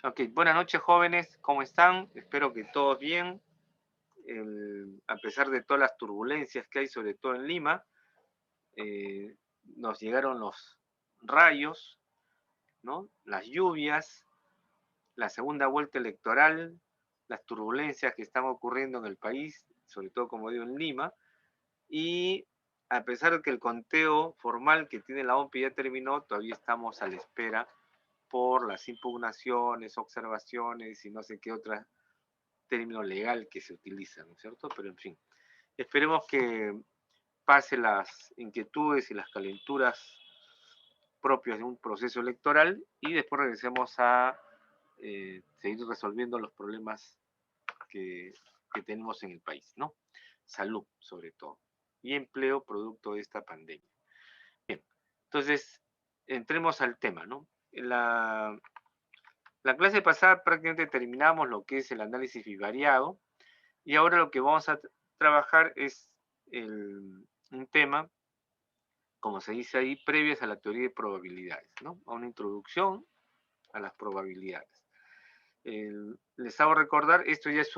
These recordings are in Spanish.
Ok, buenas noches jóvenes, ¿cómo están? Espero que todos bien. A pesar de todas las turbulencias que hay, sobre todo en Lima, nos llegaron los rayos, ¿no? Las lluvias, la segunda vuelta electoral, las turbulencias que están ocurriendo en el país, sobre todo como digo en Lima, y a pesar de que el conteo formal que tiene la OMPI ya terminó, todavía estamos a la espera por las impugnaciones, observaciones y no sé qué otras término legal que se utiliza, ¿no es cierto? Pero en fin, esperemos que pase las inquietudes y las calenturas propias de un proceso electoral y después regresemos a seguir resolviendo los problemas que, que tenemos en el país, ¿no? Salud, sobre todo, y empleo producto de esta pandemia. Bien, entonces, entremos al tema, ¿no? La clase pasada prácticamente terminamos lo que es el análisis bivariado, y ahora lo que vamos a trabajar es un tema, como se dice ahí, previas a la teoría de probabilidades, ¿no? A una introducción a las probabilidades. Les hago recordar, esto ya es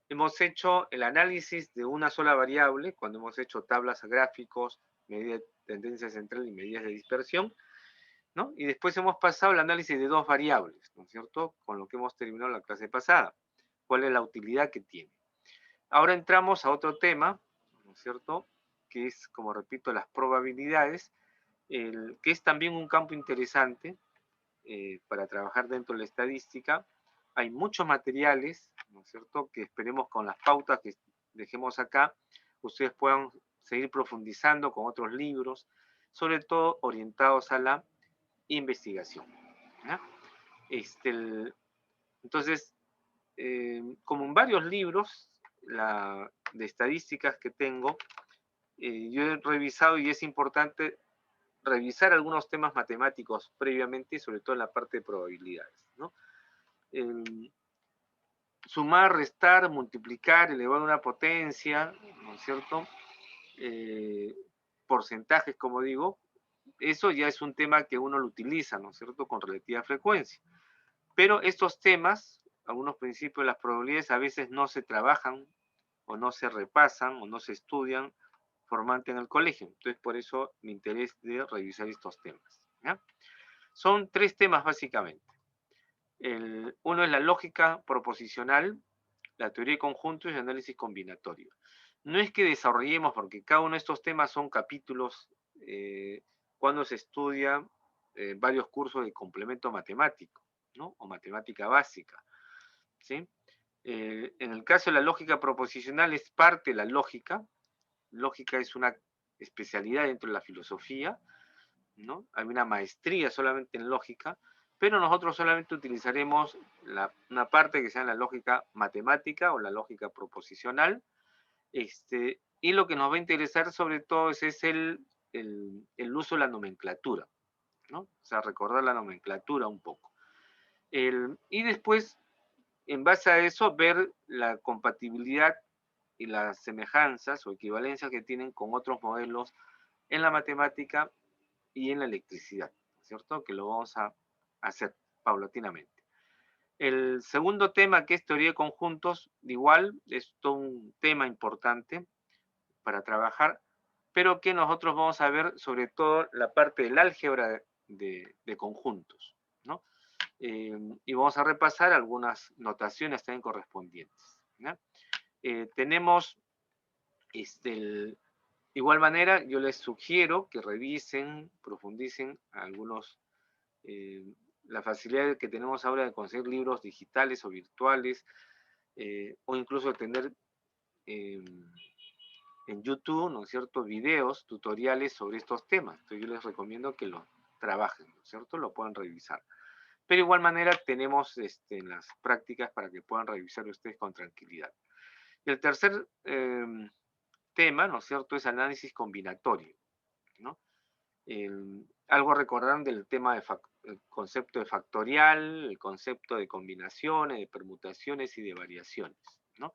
hemos hecho el análisis de una sola variable, cuando hemos hecho tablas gráficos, medidas de tendencia central y medidas de dispersión, ¿no? Y después hemos pasado al análisis de dos variables, ¿no es cierto? Con lo que hemos terminado la clase pasada. ¿Cuál es la utilidad que tiene? Ahora entramos a otro tema, ¿no es cierto? Que es, como repito, las probabilidades, que es también un campo interesante para trabajar dentro de la estadística. Hay muchos materiales, ¿no es cierto?, que esperemos con las pautas que dejemos acá, ustedes puedan seguir profundizando con otros libros, sobre todo orientados a la investigación. ¿Ya? Entonces, como en varios libros de estadísticas que tengo, yo he revisado y es importante revisar algunos temas matemáticos previamente, sobre todo en la parte de probabilidades, ¿no? Sumar, restar, multiplicar, elevar una potencia, ¿no es cierto? Porcentajes, como digo, eso ya es un tema que uno lo utiliza, ¿no es cierto?, con relativa frecuencia. Pero estos temas, algunos principios de las probabilidades, a veces no se trabajan o no se repasan o no se estudian formalmente en el colegio. Entonces, por eso mi interés de revisar estos temas. ¿Ya? Son tres temas básicamente. Uno es la lógica proposicional, la teoría de conjuntos y el análisis combinatorio. No es que desarrollemos, porque cada uno de estos temas son capítulos cuando se estudia varios cursos de complemento matemático, ¿no? O matemática básica, ¿sí? En el caso de la lógica proposicional es parte de la lógica. Lógica es una especialidad dentro de la filosofía, ¿no? Hay una maestría solamente en lógica, pero nosotros solamente utilizaremos una parte que sea la lógica matemática o la lógica proposicional, y lo que nos va a interesar sobre todo es el uso de la nomenclatura, ¿no? O sea, recordar la nomenclatura un poco. Y después, en base a eso, ver la compatibilidad y las semejanzas o equivalencias que tienen con otros modelos en la matemática y en la electricidad, ¿cierto? Que lo vamos a hacer paulatinamente. El segundo tema, que es teoría de conjuntos, igual es todo un tema importante para trabajar, pero que nosotros vamos a ver sobre todo la parte del álgebra de conjuntos, ¿no? Y vamos a repasar algunas notaciones también correspondientes. ¿No? Tenemos, igual manera, yo les sugiero que revisen, profundicen algunos, la facilidad que tenemos ahora de conseguir libros digitales o virtuales, o incluso tener en YouTube, ¿no es cierto?, videos, tutoriales sobre estos temas. Entonces yo les recomiendo que lo trabajen, ¿no es cierto?, lo puedan revisar. Pero de igual manera tenemos las prácticas para que puedan revisar ustedes con tranquilidad. Y el tercer tema, ¿no es cierto?, es análisis combinatorio, ¿no? Algo recordarán del tema el concepto de factorial, el concepto de combinaciones, de permutaciones y de variaciones, ¿no?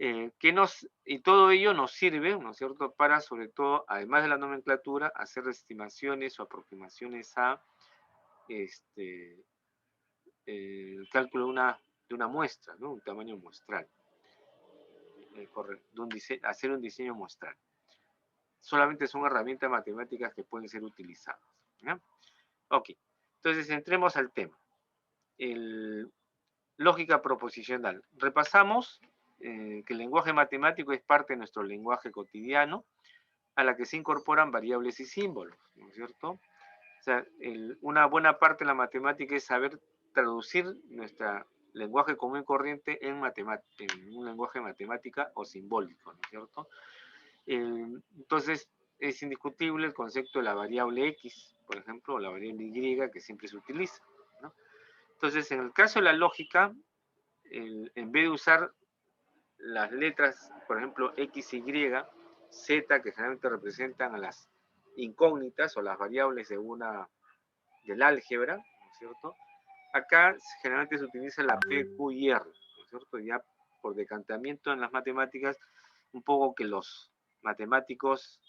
Y todo ello nos sirve, ¿no es cierto?, para, sobre todo, además de la nomenclatura, hacer estimaciones o aproximaciones a el cálculo de una muestra, ¿no? Un tamaño muestral. Hacer un diseño muestral. Solamente son herramientas matemáticas que pueden ser utilizadas. ¿Ya? Ok, entonces entremos al tema. Lógica proposicional. Repasamos que el lenguaje matemático es parte de nuestro lenguaje cotidiano, a la que se incorporan variables y símbolos, ¿no es cierto? O sea, una buena parte de la matemática es saber traducir nuestro lenguaje común y corriente en un lenguaje matemática o simbólico, ¿no es cierto? Entonces, es indiscutible el concepto de la variable X, por ejemplo, o la variable Y que siempre se utiliza, ¿no? Entonces, en el caso de la lógica, en vez de usar las letras, por ejemplo, X, Y, Z, que generalmente representan a las incógnitas o las variables del álgebra, ¿no es cierto? Acá generalmente se utiliza la P, Q y R, ¿no es cierto? Ya por decantamiento en las matemáticas, un poco que los matemáticos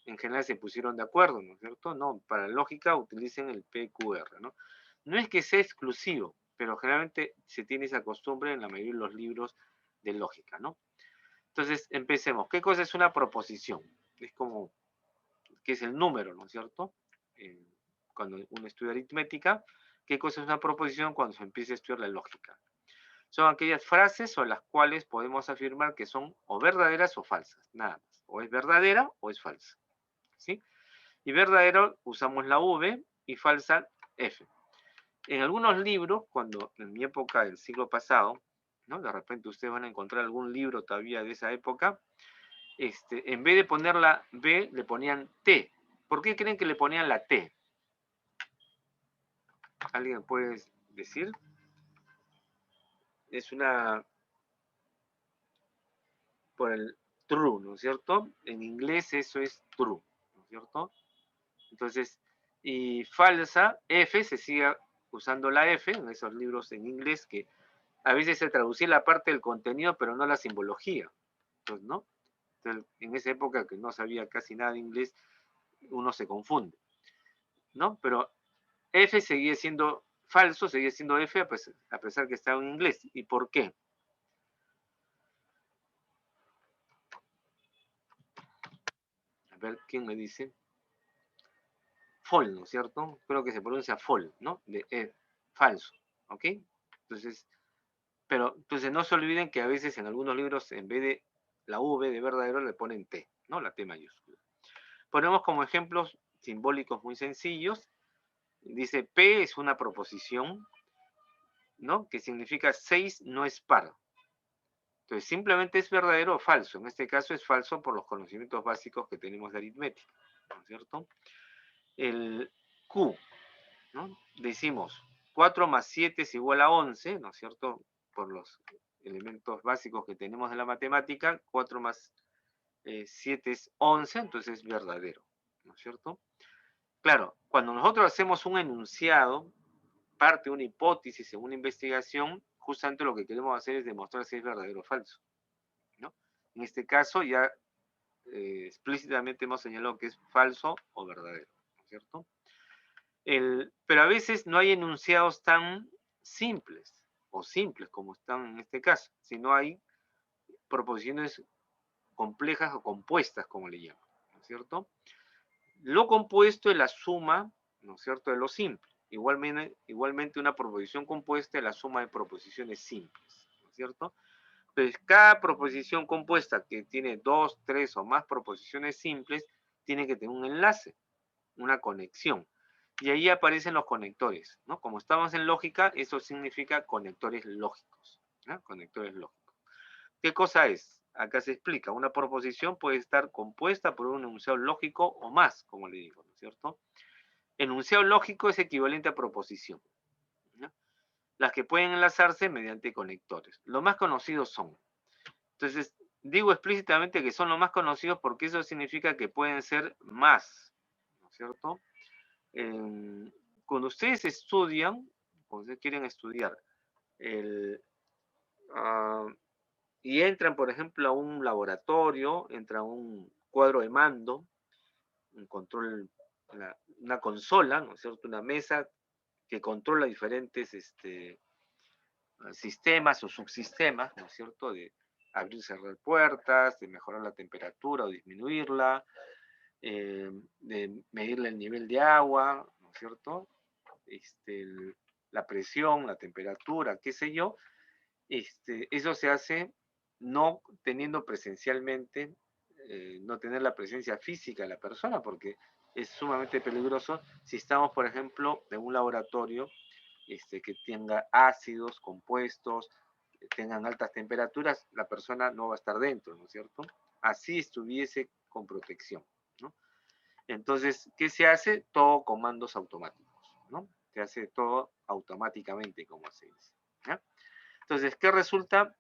en general se pusieron de acuerdo, ¿no es cierto? No, para lógica utilicen el PQR, ¿no? No es que sea exclusivo, pero generalmente se tiene esa costumbre en la mayoría de los libros de lógica, ¿no? Entonces, empecemos. ¿Qué cosa es una proposición? Es como, ¿qué es el número, ¿no es cierto? Cuando uno estudia aritmética, ¿qué cosa es una proposición cuando se empieza a estudiar la lógica? Son aquellas frases o las cuales podemos afirmar que son o verdaderas o falsas, nada más. O es verdadera o es falsa, ¿sí? Y verdadero usamos la V y falsa F. En algunos libros, cuando en mi época del siglo pasado, ¿no? De repente ustedes van a encontrar algún libro todavía de esa época, en vez de poner la B, le ponían T. ¿Por qué creen que le ponían la T? ¿Alguien puede decir? Es por el true, ¿no es cierto? En inglés eso es true, ¿no es cierto? Entonces, y falsa, F, se sigue usando la F en esos libros en inglés que a veces se traducía la parte del contenido, pero no la simbología. Entonces, ¿no? Entonces, en esa época que no sabía casi nada de inglés, uno se confunde, ¿no? Pero F seguía siendo falso, seguía siendo F a pesar que estaba en inglés. ¿Y por qué? A ver, ¿quién me dice? Fol, ¿no es cierto? Creo que se pronuncia fol, ¿no? Falso, ¿ok? Entonces, entonces no se olviden que a veces en algunos libros en vez de la V de verdadero le ponen T, ¿no? La T mayúscula. Ponemos como ejemplos simbólicos muy sencillos. Dice P es una proposición, ¿no? Que significa 6 no es par. Entonces simplemente es verdadero o falso. En este caso es falso por los conocimientos básicos que tenemos de aritmética, ¿no es cierto? El Q, ¿no? Decimos 4 más 7 es igual a 11, ¿no es cierto? Por los elementos básicos que tenemos de la matemática, 4 más 7 es 11, entonces es verdadero, ¿no es cierto? Claro, cuando nosotros hacemos un enunciado, parte de una hipótesis en una investigación, justamente lo que queremos hacer es demostrar si es verdadero o falso, ¿no? En este caso ya explícitamente hemos señalado que es falso o verdadero, ¿no es cierto? Pero a veces no hay enunciados tan simples o simples como están en este caso, sino hay proposiciones complejas o compuestas, como le llaman, ¿no es cierto? Lo compuesto es la suma, ¿no es cierto?, de lo simple. Igualmente una proposición compuesta es la suma de proposiciones simples, ¿no es cierto? Entonces, cada proposición compuesta que tiene 2, 3 o más proposiciones simples tiene que tener un enlace, una conexión. Y ahí aparecen los conectores, ¿no? Como estamos en lógica, eso significa conectores lógicos, ¿no? Conectores lógicos. ¿Qué cosa es? Acá se explica, una proposición puede estar compuesta por un enunciado lógico o más, como le digo, ¿no es cierto? Enunciado lógico es equivalente a proposición, ¿no? Las que pueden enlazarse mediante conectores. Los más conocidos son. Entonces, digo explícitamente que son los más conocidos porque eso significa que pueden ser más, ¿no es cierto? Cuando ustedes estudian, cuando ustedes quieren estudiar uh, y entran, por ejemplo, a un laboratorio, entra a un cuadro de mando, un control, una consola, ¿no es cierto? Una mesa que controla diferentes sistemas o subsistemas, ¿no es cierto?, de abrir y cerrar puertas, de mejorar la temperatura o disminuirla, de medirle el nivel de agua, ¿no es cierto?, la presión, la temperatura, qué sé yo. Eso se hace no teniendo presencialmente, no tener la presencia física de la persona, porque es sumamente peligroso si estamos, por ejemplo, en un laboratorio que tenga ácidos, compuestos, tengan altas temperaturas, la persona no va a estar dentro, ¿no es cierto? Así estuviese con protección, ¿no? Entonces, ¿qué se hace? Todo comandos automáticos, ¿no? Se hace todo automáticamente, como se dice, ¿ya? Entonces, ¿qué resulta?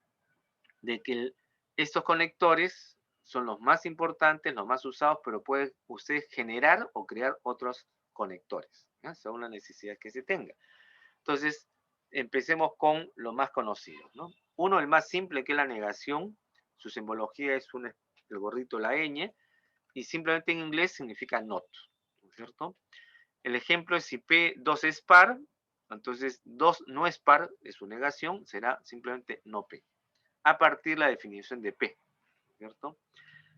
De que estos conectores son los más importantes, los más usados, pero puede usted generar o crear otros conectores, ¿ya? Según la necesidad que se tenga. Entonces, empecemos con lo más conocido, ¿no? Uno, el más simple, que es la negación. Su simbología es el gorrito, la ñ, y simplemente en inglés significa not, ¿no es cierto? El ejemplo es si P2 es par, entonces 2 no es par, es su negación, será simplemente no P, a partir de la definición de P, ¿cierto?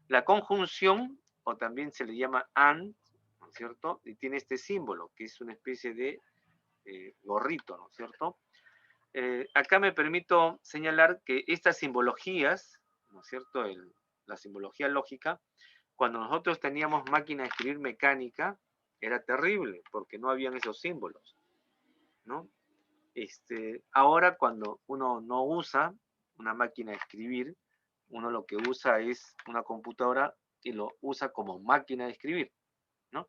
La conjunción, o también se le llama AND, ¿no es cierto? Y tiene este símbolo, que es una especie de gorrito, ¿no es cierto? Acá me permito señalar que estas simbologías, ¿no es cierto? La simbología lógica, cuando nosotros teníamos máquina de escribir mecánica, era terrible, porque no habían esos símbolos, ¿no? Ahora cuando uno no usa una máquina de escribir, uno lo que usa es una computadora y lo usa como máquina de escribir, ¿no?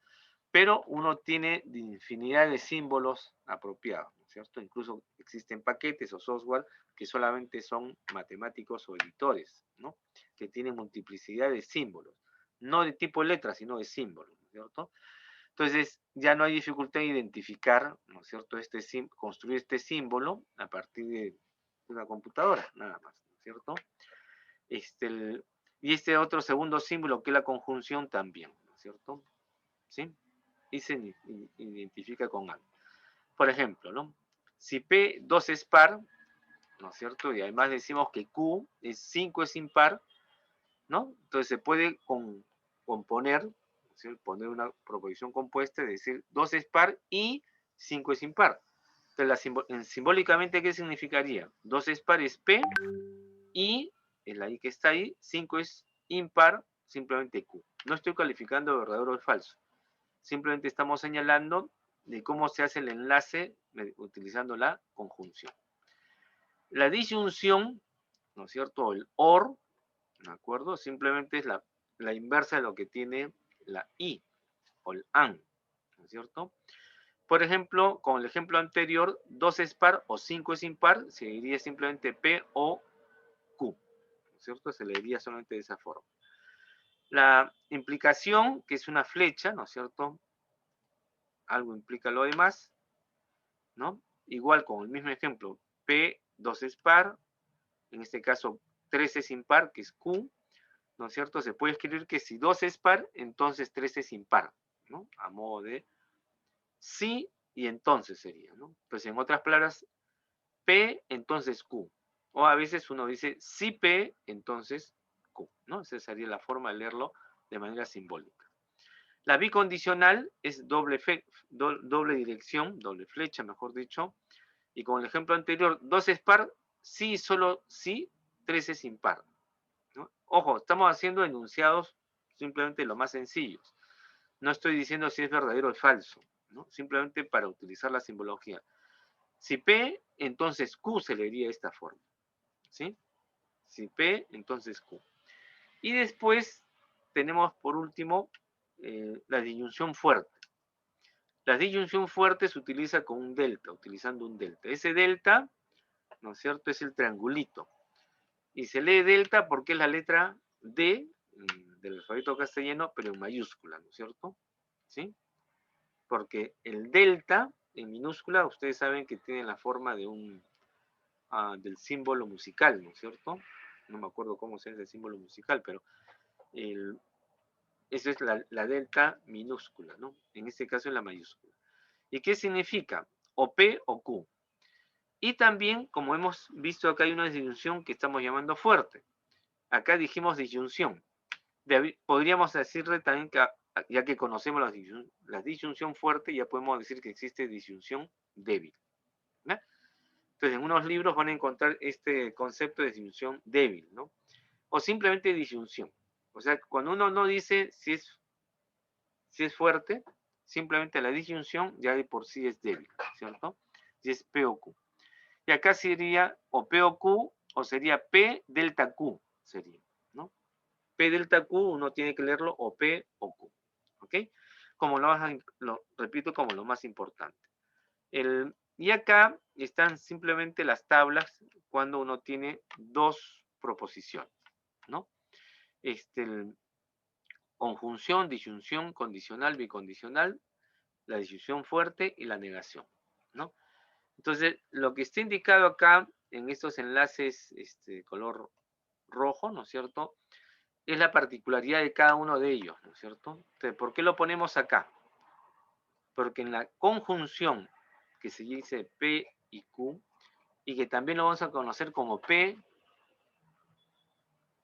Pero uno tiene infinidad de símbolos apropiados, ¿no es cierto? Incluso existen paquetes o software que solamente son matemáticos o editores, ¿no? Que tienen multiplicidad de símbolos, no de tipo letra, sino de símbolos, ¿no es cierto? Entonces, ya no hay dificultad en identificar, ¿no es cierto?, construir este símbolo a partir de una computadora, nada más, ¿no es cierto? Y este otro segundo símbolo, que es la conjunción, también, ¿no es cierto? ¿Sí? Y se identifica con algo. Por ejemplo, ¿no? Si P2 es par, ¿no es cierto? Y además decimos que Q es 5 es impar, ¿no? Entonces se puede componer, ¿sí? Poner una proposición compuesta, es decir, 2 es par y 5 es impar. Entonces, simbólicamente, ¿qué significaría? 2 es par es P y la I que está ahí, 5 es impar, simplemente Q. No estoy calificando verdadero o falso. Simplemente estamos señalando de cómo se hace el enlace utilizando la conjunción. La disyunción, ¿no es cierto? El OR, ¿de acuerdo? Simplemente es la inversa de lo que tiene la I, o el AN, ¿no es cierto? Por ejemplo, con el ejemplo anterior, 2 es par o 5 es impar, se diría simplemente P o Q, ¿no es cierto? Se le diría solamente de esa forma. La implicación, que es una flecha, ¿no es cierto? Algo implica lo demás, ¿no? Igual con el mismo ejemplo, P, 2 es par, en este caso 3 es impar, que es Q, ¿no es cierto? Se puede escribir que si 2 es par, entonces 3 es impar, ¿no? A modo de sí y entonces sería, ¿no? Pues en otras palabras, P, entonces Q. O a veces uno dice si P, entonces Q, ¿no? Esa sería la forma de leerlo de manera simbólica. La bicondicional es doble dirección, doble flecha, mejor dicho. Y con el ejemplo anterior, 2 es par, sí, solo sí, 3 es impar, ¿no? Ojo, estamos haciendo enunciados simplemente lo más sencillos. No estoy diciendo si es verdadero o falso, ¿no? Simplemente para utilizar la simbología. Si P, entonces Q se leería de esta forma, ¿sí? Si P, entonces Q. Y después tenemos por último la disyunción fuerte. La disyunción fuerte se utiliza con un delta, utilizando un delta. Ese delta, ¿no es cierto?, es el triangulito. Y se lee delta porque es la letra D del alfabeto castellano, pero en mayúscula, ¿no es cierto? ¿Sí? Porque el delta en minúscula, ustedes saben que tiene la forma de del símbolo musical, ¿no es cierto? No me acuerdo cómo se llama el símbolo musical, pero esa es la delta minúscula, ¿no? En este caso es la mayúscula. ¿Y qué significa? O P o Q. Y también, como hemos visto acá, hay una disyunción que estamos llamando fuerte. Acá dijimos disyunción. Podríamos decirle también que, ya que conocemos la disyunción fuerte, ya podemos decir que existe disyunción débil, ¿no? Entonces, en unos libros van a encontrar este concepto de disyunción débil, ¿no? O simplemente disyunción. O sea, cuando uno no dice si es fuerte, simplemente la disyunción ya de por sí es débil, ¿cierto? Si es P o Q. Y acá sería o P o Q, o sería P delta Q, sería, ¿no? P delta Q uno tiene que leerlo o P o Q, ¿ok? Como lo repito, como lo más importante. Y acá están simplemente las tablas cuando uno tiene dos proposiciones, ¿no? Conjunción, disyunción, condicional, bicondicional, la disyunción fuerte y la negación, ¿no? Entonces, lo que está indicado acá en estos enlaces color rojo, ¿no es cierto?, es la particularidad de cada uno de ellos, ¿no es cierto? Entonces, ¿por qué lo ponemos acá? Porque en la conjunción, que se dice P y Q, y que también lo vamos a conocer como P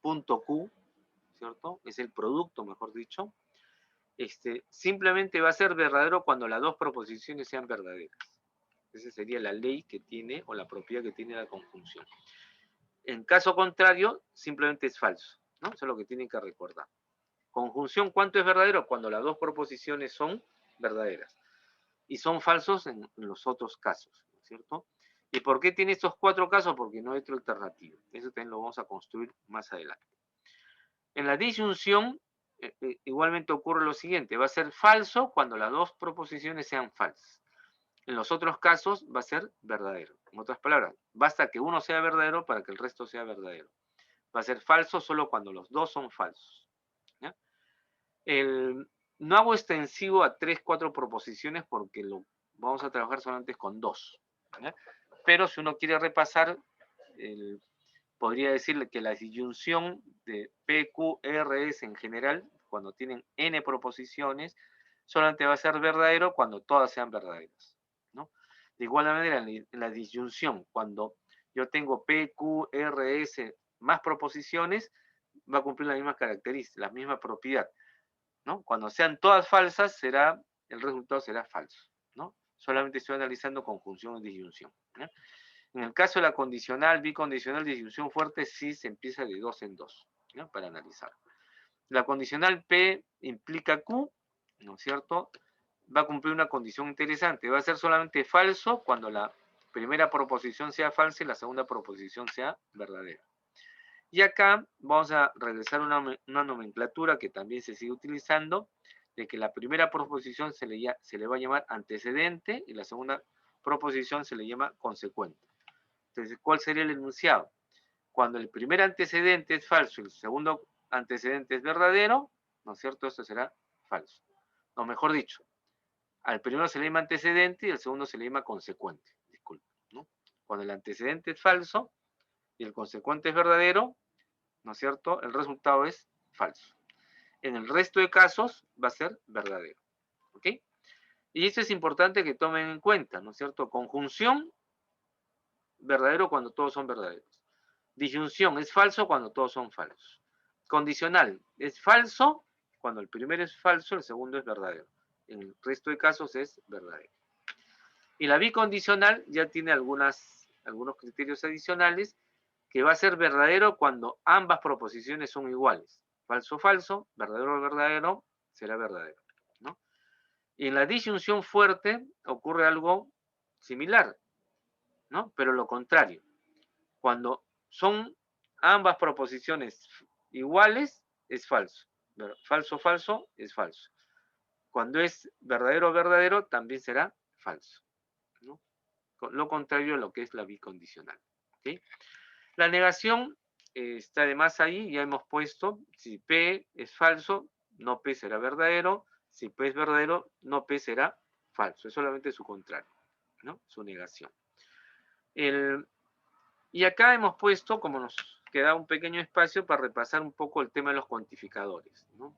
punto Q, ¿cierto? Es el producto, mejor dicho. Simplemente va a ser verdadero cuando las dos proposiciones sean verdaderas. Esa sería la ley que tiene, o la propiedad que tiene la conjunción. En caso contrario, simplemente es falso, ¿no? Eso es lo que tienen que recordar. Conjunción, ¿cuánto es verdadero? Cuando las dos proposiciones son verdaderas. Y son falsos en los otros casos, ¿no es cierto? ¿Y por qué tiene estos cuatro casos? Porque no hay otra alternativa. Eso también lo vamos a construir más adelante. En la disyunción, igualmente ocurre lo siguiente. Va a ser falso cuando las dos proposiciones sean falsas. En los otros casos va a ser verdadero. En otras palabras, basta que uno sea verdadero para que el resto sea verdadero. Va a ser falso solo cuando los dos son falsos, ¿ya? No hago extensivo a 3, 4 proposiciones porque vamos a trabajar solamente con 2, ¿ya? Pero si uno quiere repasar, podría decirle que la disyunción de P, Q, R, S en general, cuando tienen n proposiciones, solamente va a ser verdadero cuando todas sean verdaderas, ¿no? De igual manera, en la disyunción, cuando yo tengo P, Q, R, S más proposiciones, va a cumplir las mismas características, la misma propiedad, ¿no? Cuando sean todas falsas, el resultado será falso, ¿no? Solamente estoy analizando conjunción y disyunción, ¿ya? En el caso de la condicional, bicondicional, disyunción fuerte, sí se empieza de 2 en 2, ¿no? Para analizar. La condicional P implica Q, ¿no es cierto? Va a cumplir una condición interesante. Va a ser solamente falso cuando la primera proposición sea falsa y la segunda proposición sea verdadera. Y acá vamos a regresar a una nomenclatura que también se sigue utilizando, de que la primera proposición se le va a llamar antecedente y la segunda proposición se le llama consecuente. Entonces, ¿cuál sería el enunciado? Cuando el primer antecedente es falso y el segundo antecedente es verdadero, ¿no es cierto? Esto será falso. O mejor dicho, al primero se le llama antecedente y al segundo se le llama consecuente. Disculpe, ¿no? Cuando el antecedente es falso y el consecuente es verdadero, ¿no es cierto?, el resultado es falso. En el resto de casos va a ser verdadero, ¿ok? Y eso es importante que tomen en cuenta, ¿no es cierto? Conjunción, verdadero cuando todos son verdaderos. Disyunción, es falso cuando todos son falsos. Condicional, es falso cuando el primero es falso, el segundo es verdadero. En el resto de casos es verdadero. Y la bicondicional ya tiene algunos criterios adicionales, que va a ser verdadero cuando ambas proposiciones son iguales. Falso, falso, verdadero, verdadero, será verdadero, ¿no? Y en la disyunción fuerte ocurre algo similar, ¿no? Pero lo contrario. Cuando son ambas proposiciones iguales, es falso. Falso, falso, es falso. Cuando es verdadero, verdadero, también será falso, ¿no? Lo contrario a lo que es la bicondicional, ¿ok? La negación está además ahí, ya hemos puesto, si P es falso, no P será verdadero, si P es verdadero, no P será falso, es solamente su contrario, ¿no? Su negación. Y acá hemos puesto, como nos queda un pequeño espacio, para repasar un poco el tema de los cuantificadores, ¿no?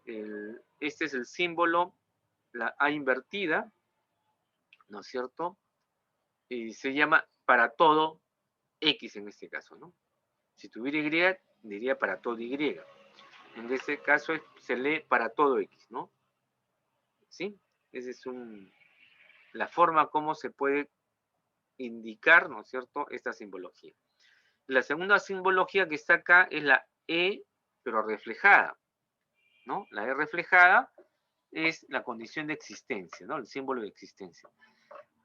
Este es el símbolo, la A invertida, ¿no es cierto? y se llama para todo X en este caso, ¿no? Si tuviera Y, diría para todo Y. En este caso se lee para todo X, ¿no? ¿Sí? Esa es la forma como se puede indicar, ¿no es cierto?, esta simbología. La segunda simbología que está acá es la E, pero reflejada, ¿no? La E reflejada es la condición de existencia, ¿no? El símbolo de existencia.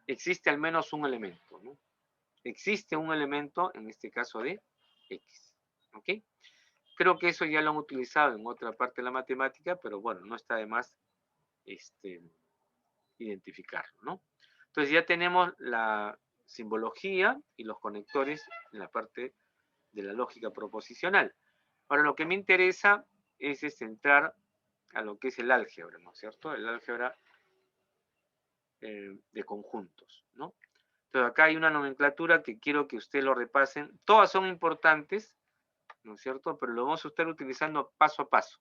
Existe al menos un elemento, ¿no? Existe un elemento, en este caso de X, ¿ok? Creo que eso ya lo han utilizado en otra parte de la matemática, pero bueno, no está de más identificarlo, ¿no? Entonces ya tenemos la simbología y los conectores en la parte de la lógica proposicional. Ahora lo que me interesa es entrar a lo que es el álgebra, ¿no es cierto? El álgebra de conjuntos, ¿no? Entonces acá hay una nomenclatura que quiero que ustedes lo repasen. Todas son importantes, ¿no es cierto? Pero lo vamos a estar utilizando paso a paso,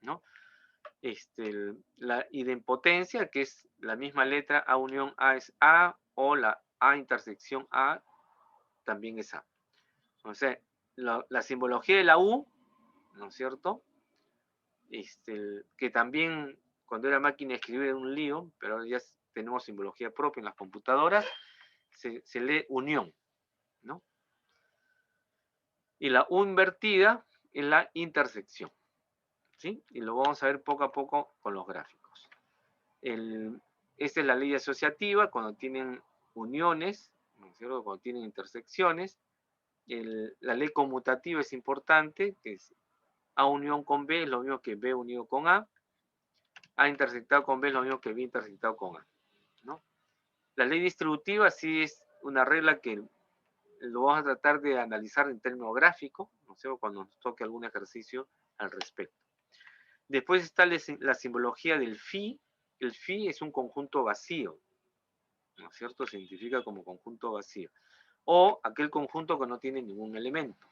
¿no? La idempotencia, que es la misma letra, A unión A es A, o la A intersección A también es A. O sea, la simbología de la U, ¿no es cierto? Que también cuando era máquina de escribir era un lío, pero ahora ya tenemos simbología propia en las computadoras, se lee unión, ¿no? Y la U invertida es la intersección, ¿sí? Y lo vamos a ver poco a poco con los gráficos. Esta es la ley asociativa, cuando tienen uniones, ¿no es cierto?, cuando tienen intersecciones. La ley conmutativa es importante, que es A unión con B es lo mismo que B unido con A. A intersectado con B es lo mismo que B intersectado con A, ¿no? La ley distributiva sí es una regla que lo vamos a tratar de analizar en términos gráficos, ¿no sé?, cuando nos toque algún ejercicio al respecto. Después está la simbología del phi. El phi es un conjunto vacío, ¿no es cierto? Se identifica como conjunto vacío. O aquel conjunto que no tiene ningún elemento,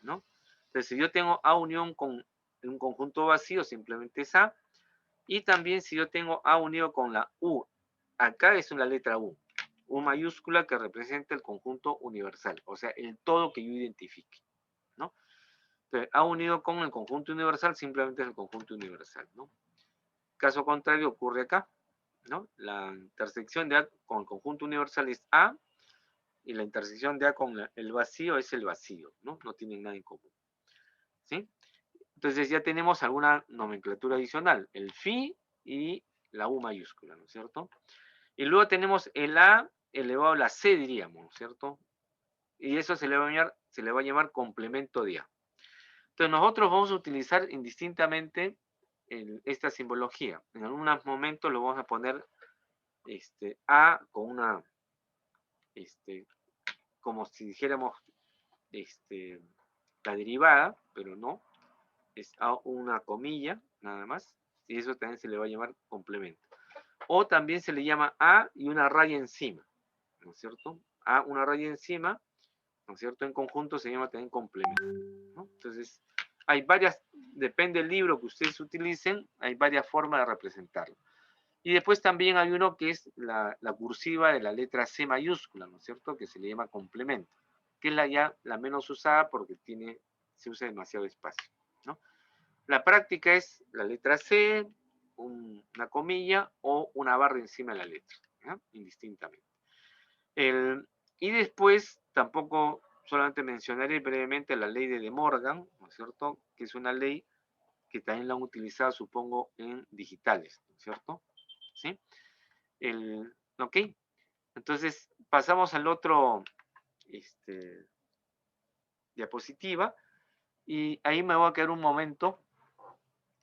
¿no? Entonces, si yo tengo A unión con un conjunto vacío, simplemente es A. Y también si yo tengo A unido con la U, acá es una letra U. U mayúscula que representa el conjunto universal, o sea, el todo que yo identifique, ¿no? Entonces, A unido con el conjunto universal simplemente es el conjunto universal, ¿no? Caso contrario ocurre acá, ¿no? La intersección de A con el conjunto universal es A, y la intersección de A con el vacío es el vacío, ¿no? No tienen nada en común, ¿sí? Entonces ya tenemos alguna nomenclatura adicional, el phi y la U mayúscula, ¿no es cierto? Y luego tenemos el A elevado a la C, diríamos, ¿no es cierto? Y eso se le va a llamar complemento de A. Entonces nosotros vamos a utilizar indistintamente esta simbología. En algunos momentos lo vamos a poner A con una, como si dijéramos la derivada, pero no, es A una comilla, nada más, y eso también se le va a llamar complemento. O también se le llama A y una raya encima, ¿no es cierto? A una raya encima, ¿no es cierto? En conjunto se llama también complemento, ¿no? Entonces, hay varias, depende del libro que ustedes utilicen, hay varias formas de representarlo. Y después también hay uno que es la cursiva de la letra C mayúscula, ¿no es cierto?, que se le llama complemento, que es la menos usada porque se usa demasiado espacio, ¿no? La práctica es la letra C, una comilla o una barra encima de la letra, ¿no?, indistintamente. Y después tampoco, solamente mencionaré brevemente la ley de Morgan, ¿no es cierto?, que es una ley que también la han utilizado, supongo, en digitales, ¿no es cierto? ¿Sí? ¿Ok? Entonces, pasamos al otro diapositiva, y ahí me voy a quedar un momento,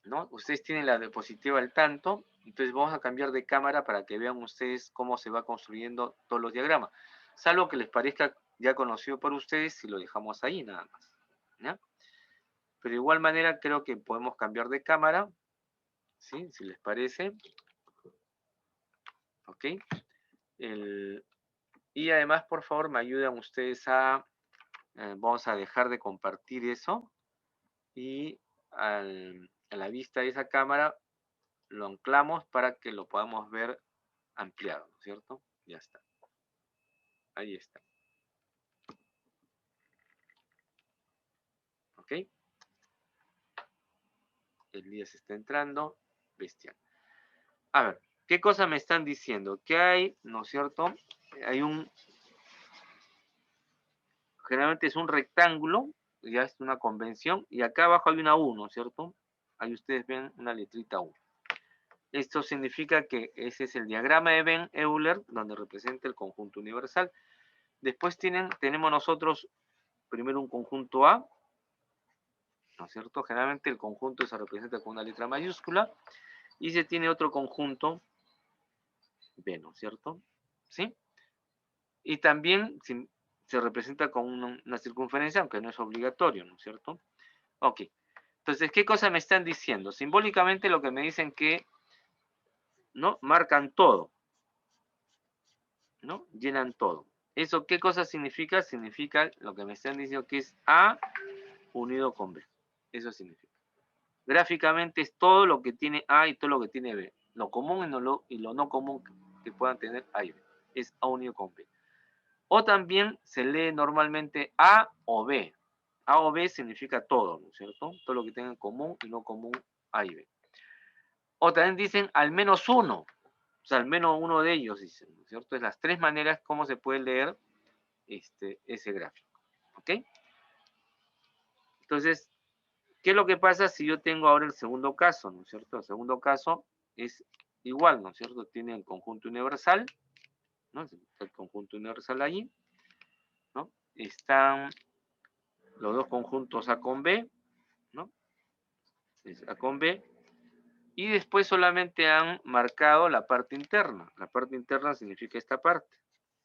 ¿no? Ustedes tienen la diapositiva al tanto, entonces vamos a cambiar de cámara para que vean ustedes cómo se va construyendo todos los diagramas, salvo que les parezca ya conocido por ustedes si lo dejamos ahí nada más, ¿ya? Pero de igual manera creo que podemos cambiar de cámara, ¿sí?, si les parece. ¿Ok? Y además, por favor, me ayudan ustedes vamos a dejar de compartir eso, y a la vista de esa cámara lo anclamos para que lo podamos ver ampliado, ¿no es cierto? Ya está. Ahí está. ¿Ok? El día se está entrando. Bestial. A ver, ¿qué cosa me están diciendo? Que hay, ¿no es cierto? Hay un, generalmente es un rectángulo, ya es una convención, y acá abajo hay una U, ¿no es cierto? Ahí ustedes ven una letrita U. Esto significa que ese es el diagrama de Venn-Euler, donde representa el conjunto universal. Después tenemos nosotros primero un conjunto A, ¿no es cierto? Generalmente el conjunto se representa con una letra mayúscula, y se tiene otro conjunto B, ¿no es cierto? ¿Sí? Y también se representa con una circunferencia, aunque no es obligatorio, ¿no es cierto? Ok. Entonces, ¿qué cosa me están diciendo? Simbólicamente lo que me dicen que, ¿no? Marcan todo, ¿no? Llenan todo. ¿Eso qué cosa significa? Significa lo que me están diciendo que es A unido con B. Eso significa. Gráficamente es todo lo que tiene A y todo lo que tiene B. Lo común y lo no común que puedan tener A y B. Es A unido con B. O también se lee normalmente A o B. A o B significa todo, ¿no es cierto? Todo lo que tenga en común y no común A y B. O también dicen al menos uno. O sea, al menos uno de ellos dicen, ¿no es cierto? Es las tres maneras como se puede leer ese gráfico. ¿Ok? Entonces, ¿qué es lo que pasa si yo tengo ahora el segundo caso, ¿no es cierto? El segundo caso es igual, ¿no es cierto? Tiene el conjunto universal, ¿no? El conjunto universal allí, ¿no? Están los dos conjuntos A con B, ¿no? Es A con B. Y después solamente han marcado la parte interna. La parte interna significa esta parte,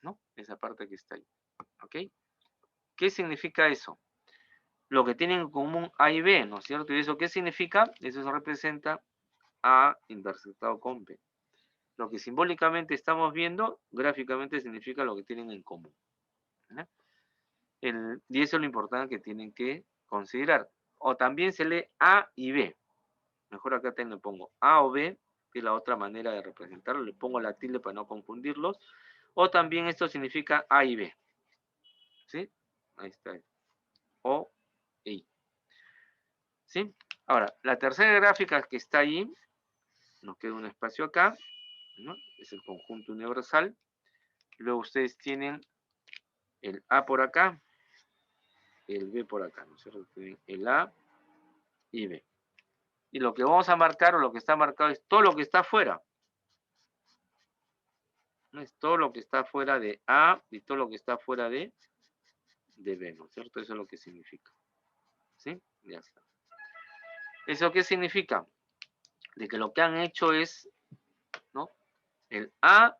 ¿no? Esa parte que está ahí. ¿Ok? ¿Qué significa eso? Lo que tienen en común A y B, ¿no es cierto? ¿Y eso qué significa? Eso se representa A intersectado con B. Lo que simbólicamente estamos viendo, gráficamente significa lo que tienen en común. ¿No? Y eso es lo importante que tienen que considerar. O también se lee A y B. Mejor acá le pongo A o B, que es la otra manera de representarlo. Le pongo la tilde para no confundirlos. O también esto significa A y B. ¿Sí? Ahí está. O e I. ¿Sí? Ahora, la tercera gráfica que está ahí, nos queda un espacio acá, ¿no? Es el conjunto universal. Luego ustedes tienen el A por acá, el B por acá, ¿no es cierto? Tienen el A y B. Y lo que vamos a marcar, o lo que está marcado, es todo lo que está afuera. ¿No? Es todo lo que está fuera de A y todo lo que está fuera de B, ¿no es cierto? Eso es lo que significa. ¿Sí? Ya está. ¿Eso qué significa? De que lo que han hecho es, ¿no? El A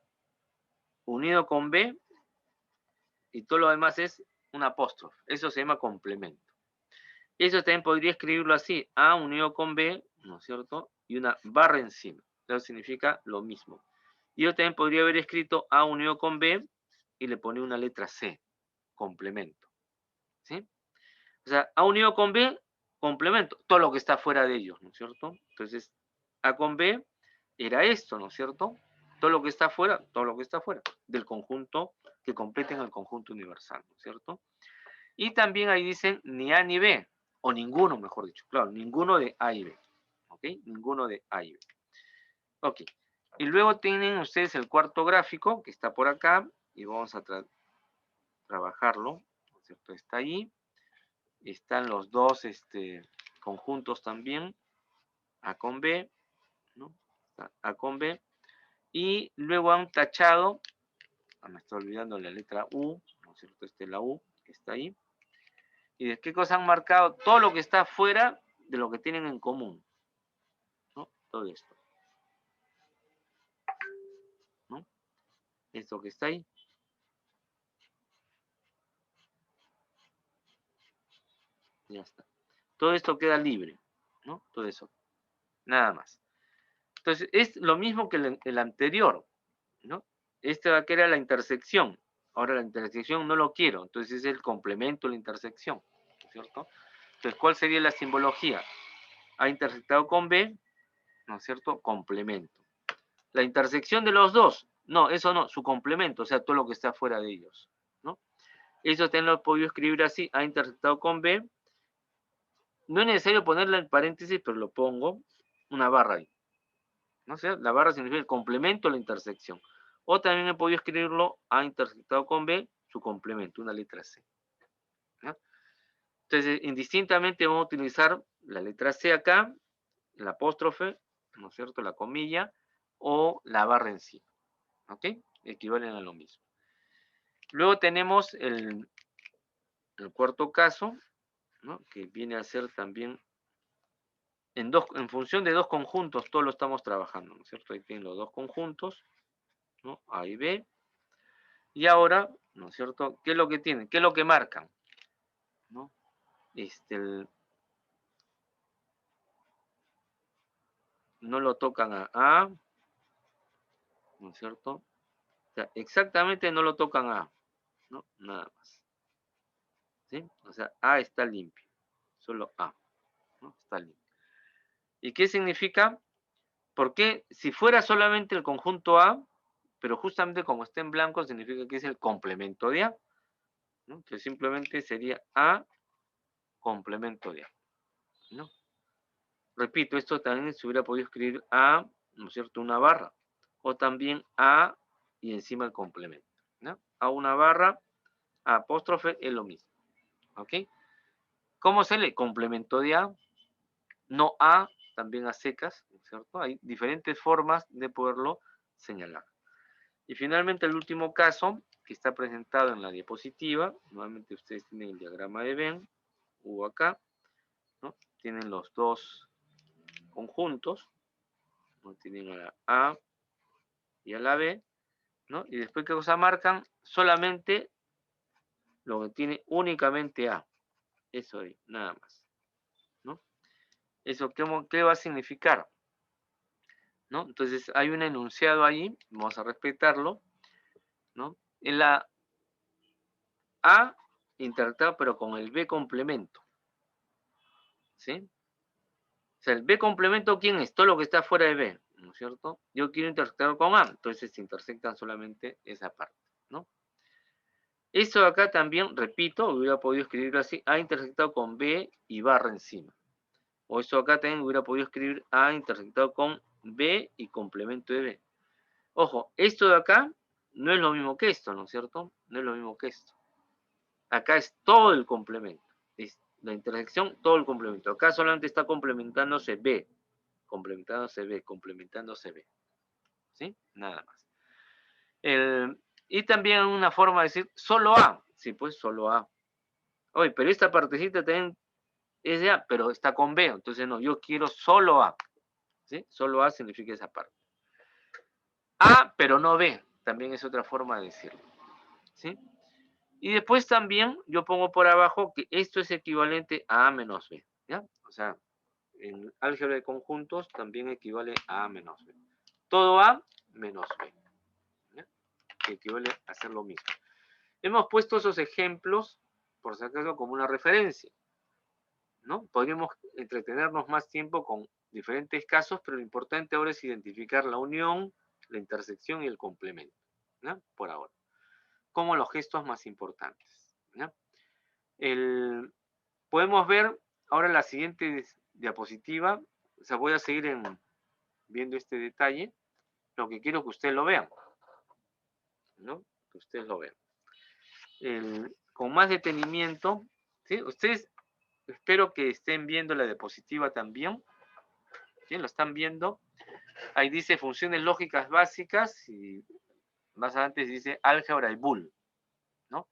unido con B y todo lo demás es un apóstrofe. Eso se llama complemento. Eso también podría escribirlo así, A unido con B, ¿no es cierto? Y una barra encima. Eso significa lo mismo. Y yo también podría haber escrito A unido con B y le ponía una letra C, complemento. ¿Sí? O sea, A unido con B, complemento, todo lo que está fuera de ellos, ¿no es cierto? Entonces, A con B era esto, ¿no es cierto? Todo lo que está fuera, todo lo que está fuera del conjunto que completen el conjunto universal, ¿no es cierto? Y también ahí dicen ni A ni B, o ninguno, mejor dicho, claro, ninguno de A y B, ¿ok? Ninguno de A y B. Ok, y luego tienen ustedes el cuarto gráfico que está por acá, y vamos a trabajarlo, ¿no es cierto? Está ahí. Están los dos conjuntos también, A con B, ¿no? A con B, y luego han tachado, me estoy olvidando la letra U, ¿no es cierto? Esta es la U, que está ahí, y de qué cosa han marcado todo lo que está fuera de lo que tienen en común, ¿no? Todo esto, ¿no? Esto que está ahí, ya está. Todo esto queda libre, ¿no? Todo eso, nada más. Entonces, es lo mismo que el anterior, ¿no? Este va a quedar la intersección. Ahora la intersección no lo quiero, entonces es el complemento de la intersección, ¿no es cierto? Entonces, ¿cuál sería la simbología? A intersectado con B, ¿no es cierto? Complemento. La intersección de los dos, no, eso no, su complemento, o sea, todo lo que está fuera de ellos. ¿no? Eso también lo he podido escribir así, A intersectado con B. No es necesario ponerle el paréntesis, pero lo pongo, una barra ahí. ¿No? O sea, la barra significa el complemento a la intersección. O también he podido escribirlo A intersectado con B, su complemento, una letra C. ¿No? Entonces, indistintamente vamos a utilizar la letra C acá, el apóstrofe, ¿no es cierto? La comilla, o la barra en sí. ¿Ok? Equivalen a lo mismo. Luego tenemos el cuarto caso, ¿no? Que viene a ser también en función de dos conjuntos, todos lo estamos trabajando, ¿no es cierto? Ahí tienen los dos conjuntos, ¿no? A y B. Y ahora, ¿no es cierto? ¿Qué es lo que tienen? ¿Qué es lo que marcan? ¿No? No lo tocan a A, ¿no es cierto? O sea, exactamente no lo tocan a A, ¿no? Nada más. ¿Sí? O sea, A está limpio. Solo A, ¿no? Está limpio. ¿Y qué significa? Porque si fuera solamente el conjunto A, pero justamente como está en blanco, significa que es el complemento de A, ¿no? Entonces simplemente sería A complemento de A, ¿no? Repito, esto también se hubiera podido escribir A, ¿no es cierto? Una barra. O también A y encima el complemento, ¿no? A una barra, A apóstrofe es lo mismo, ¿ok? ¿Cómo se lee? Complemento de A, no A, también a secas, ¿no es cierto? Hay diferentes formas de poderlo señalar. Y finalmente el último caso, que está presentado en la diapositiva, nuevamente ustedes tienen el diagrama de Venn, U acá, ¿no? Tienen los dos conjuntos, ¿no? Tienen a la A y a la B, ¿no? Y después, ¿qué cosa marcan? Solamente lo que tiene únicamente A, eso ahí, nada más, ¿no? ¿Eso qué va a significar? ¿No? Entonces hay un enunciado ahí, vamos a respetarlo, ¿no? En la A interactado pero con el B complemento, ¿sí? O sea, el B complemento, ¿quién es? Todo lo que está fuera de B, ¿no es cierto? Yo quiero intersectar con A, entonces se intersectan solamente esa parte, ¿no? Eso acá también, repito, hubiera podido escribirlo así, A intersectado con B y barra encima. O eso acá también hubiera podido escribir A intersectado con B y complemento de B. Ojo, esto de acá no es lo mismo que esto, ¿no es cierto? No es lo mismo que esto. Acá es todo el complemento. Es la intersección, todo el complemento. Acá solamente está complementándose B. Complementándose B, complementándose B. ¿Sí? Nada más. Y también una forma de decir solo A. Sí, pues solo A. Oye, pero esta partecita también es de A, pero está con B. Entonces no, yo quiero solo A. ¿Sí? Solo A significa esa parte. A, pero no B. También es otra forma de decirlo. ¿Sí? Y después también yo pongo por abajo que esto es equivalente a A menos B. ¿Ya? O sea, en álgebra de conjuntos también equivale a A menos B. Todo A menos B. ¿Ya? Que equivale a hacer lo mismo. Hemos puesto esos ejemplos, por si acaso, como una referencia, ¿no? Podríamos entretenernos más tiempo con diferentes casos, pero lo importante ahora es identificar la unión, la intersección y el complemento, ¿no? Por ahora. Como los gestos más importantes, ¿no? Podemos ver ahora la siguiente diapositiva, o sea, voy a seguir viendo este detalle, lo que quiero que ustedes lo vean, ¿no? Que ustedes lo vean. Con más detenimiento, ¿sí? Ustedes espero que estén viendo la diapositiva también, ¿sí? Lo están viendo. Ahí dice funciones lógicas básicas y más adelante dice álgebra y bool, ¿no?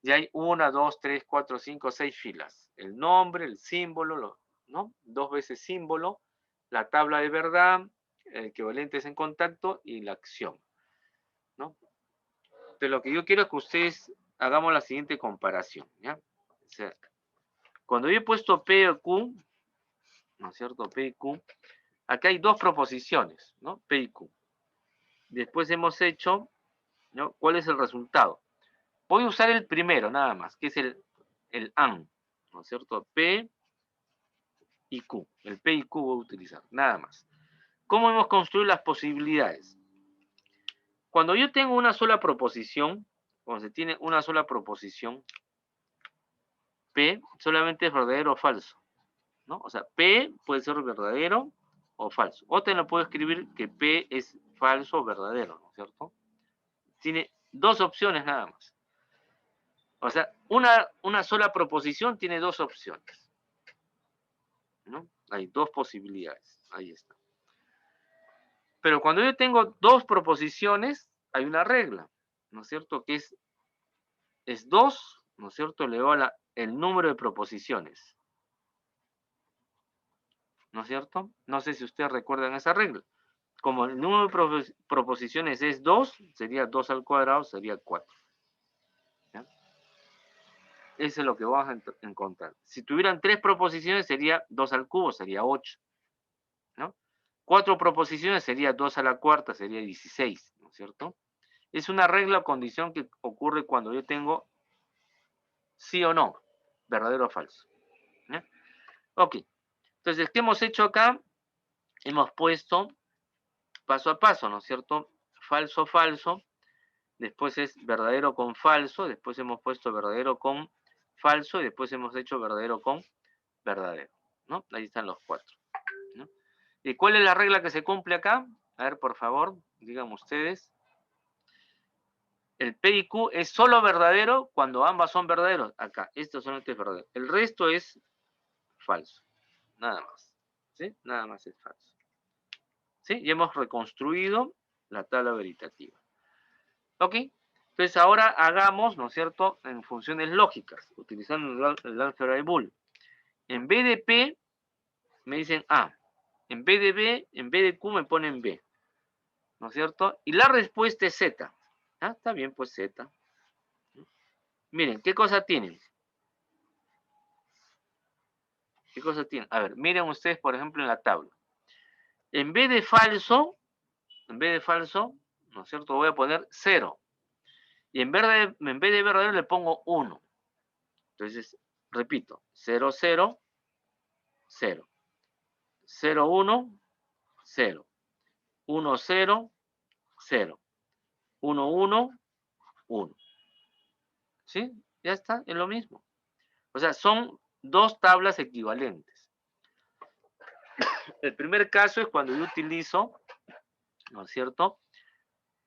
Y hay 1, 2, 3, 4, 5, 6 filas. El nombre, el símbolo, ¿no? 2 veces símbolo, la tabla de verdad, equivalentes en contacto y la acción, ¿no? Entonces lo que yo quiero es que ustedes hagamos la siguiente comparación, ¿ya? O sea, cuando yo he puesto P o Q, ¿no es cierto? P y Q, acá hay dos proposiciones, ¿no? P y Q. Después hemos hecho, ¿no? ¿Cuál es el resultado? Voy a usar el primero nada más, que es el AND, ¿no es cierto? P y Q. El P y Q voy a utilizar, nada más. ¿Cómo hemos construido las posibilidades? Cuando yo tengo una sola proposición, cuando se tiene una sola proposición, P solamente es verdadero o falso, ¿no? O sea, P puede ser verdadero o falso. O te lo puedo escribir que P es falso o verdadero, ¿no es cierto? Tiene dos opciones nada más. O sea, una sola proposición tiene dos opciones, ¿no? Hay dos posibilidades. Ahí está. Pero cuando yo tengo dos proposiciones, hay una regla, ¿no es cierto? Que es 2, ¿no es cierto? Elevado a el número de proposiciones, ¿no es cierto? No sé si ustedes recuerdan esa regla. Como el número de proposiciones es 2, sería 2 al cuadrado, sería 4. ¿Ya? Eso es lo que vamos a encontrar. Si tuvieran 3 proposiciones, sería 2 al cubo, sería 8. ¿No? 4 proposiciones sería 2 a la cuarta, sería 16, ¿no es cierto? Es una regla o condición que ocurre cuando yo tengo sí o no, verdadero o falso. ¿Ya? Ok, entonces, ¿qué hemos hecho acá? Hemos puesto paso a paso, ¿no es cierto? Falso, falso, después es verdadero con falso, después hemos puesto verdadero con falso y después hemos hecho verdadero con verdadero, ¿no? Ahí están los 4, ¿no? ¿Y cuál es la regla que se cumple acá? A ver, por favor, díganme ustedes. El P y Q es solo verdadero cuando ambas son verdaderos. Acá, esto solamente es verdadero. El resto es falso. Nada más. ¿Sí? Nada más es falso. ¿Sí? Y hemos reconstruido la tabla veritativa. ¿Ok? Entonces ahora hagamos, ¿no es cierto?, en funciones lógicas, utilizando el álgebra de Boole. En vez de P, me dicen A. En vez de B, en vez de Q, me ponen B. ¿No es cierto? Y la respuesta es Z. Ah, está bien, pues Z. Miren, ¿qué cosa tienen? ¿Qué cosa tienen? A ver, miren ustedes, por ejemplo, en la tabla. En vez de falso, ¿no es cierto? Voy a poner 0. Y en vez de verdadero le pongo 1. Entonces, repito, 0, 0, 0. 0, 1, 0. 1, 0, 0. 1, 1, 1. ¿Sí? Ya está, es lo mismo. O sea, son dos tablas equivalentes. El primer caso es cuando yo utilizo, ¿no es cierto?,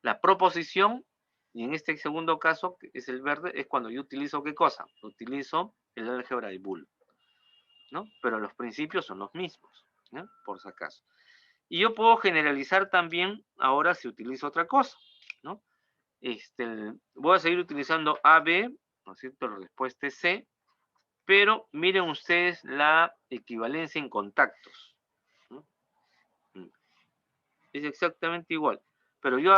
la proposición, y en este segundo caso, que es el verde, es cuando yo utilizo ¿qué cosa? Utilizo el álgebra de Boole, ¿no? Pero los principios son los mismos, ¿no? Por si acaso. Y yo puedo generalizar también ahora si utilizo otra cosa, ¿no? Voy a seguir utilizando AB, ¿no es cierto? La respuesta es C, pero miren ustedes la equivalencia en contactos, ¿no? Es exactamente igual, pero yo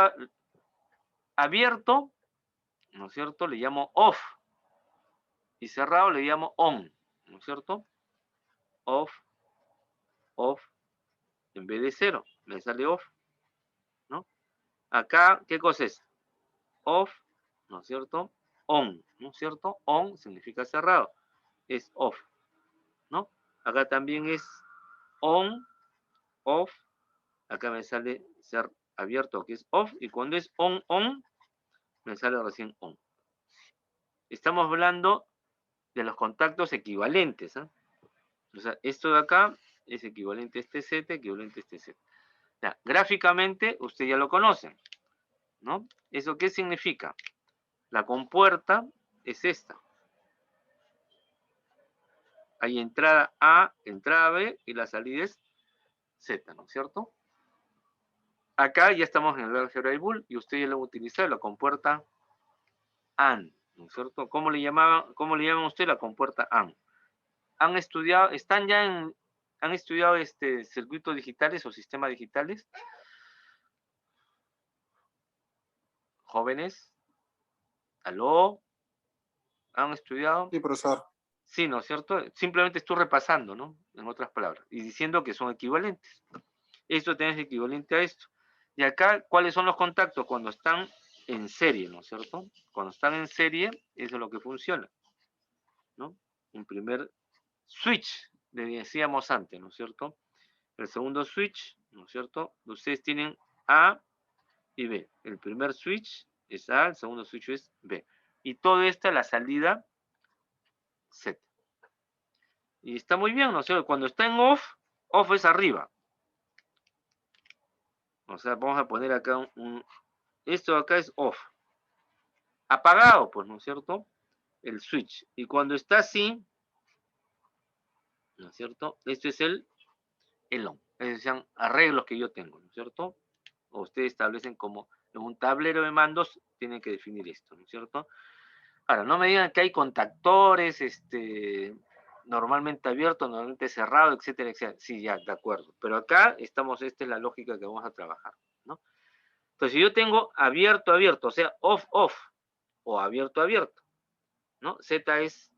abierto, ¿no es cierto?, le llamo off, y cerrado le llamo on, ¿no es cierto? Off, off, en vez de 0, me sale off, ¿no? Acá, ¿qué cosa es? Off, ¿no es cierto? On, ¿no es cierto? On significa cerrado, es off, ¿no? Acá también es on, off, acá me sale ser abierto, que es off, y cuando es on, on, me sale recién on. Estamos hablando de los contactos equivalentes, ¿eh? O sea, esto de acá es equivalente a este Z, equivalente a este Z. Ya, gráficamente, usted ya lo conoce, ¿no? ¿Eso qué significa? La compuerta es esta. Hay entrada A, entrada B, y la salida es Z, ¿no es cierto? Acá ya estamos en el álgebra de Boole, y usted ya lo ha utilizado, la compuerta AND, ¿no es cierto? ¿Cómo le llaman usted la compuerta AND? ¿Han estudiado, han estudiado circuitos digitales o sistemas digitales? Jóvenes, ¿aló? ¿Han estudiado? Sí, profesor. Sí, ¿no es cierto? Simplemente estoy repasando, ¿no? En otras palabras, y diciendo que son equivalentes. Esto también es equivalente a esto. Y acá, ¿cuáles son los contactos? Cuando están en serie, ¿no es cierto? Cuando están en serie, eso es lo que funciona, ¿no? Un primer switch, le decíamos antes, ¿no es cierto? El segundo switch, ¿no es cierto? Ustedes tienen A y B. El primer switch es A, el segundo switch es B. Y todo esto, la salida Z. Y está muy bien, ¿no? O sea, cuando está en off, off es arriba. O sea, vamos a poner acá esto acá es off. Apagado, pues, ¿no es cierto? El switch. Y cuando está así, ¿no es cierto? Este es el on. Esos son arreglos que yo tengo, ¿no es cierto? O ustedes establecen como en un tablero de mandos, tienen que definir esto, ¿no es cierto? Ahora, no me digan que hay contactores, normalmente abierto, normalmente cerrado, etcétera, etcétera. Sí, ya, de acuerdo. Pero acá estamos, esta es la lógica que vamos a trabajar, ¿no? Entonces, si yo tengo abierto, abierto, o sea, off, off, o abierto, abierto, ¿no? Z es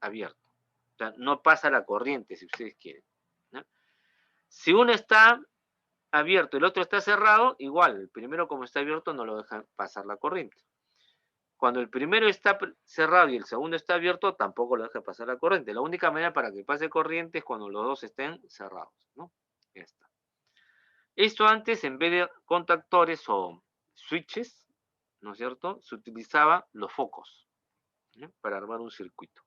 abierto. O sea, no pasa la corriente, si ustedes quieren, ¿no? Si uno está abierto y el otro está cerrado, igual, el primero como está abierto no lo deja pasar la corriente. Cuando el primero está cerrado y el segundo está abierto, tampoco lo deja pasar la corriente. La única manera para que pase corriente es cuando los dos estén cerrados, ¿no? Ya está. Esto antes, en vez de contactores o switches, ¿no es cierto? Se utilizaba los focos, ¿no? Para armar un circuito.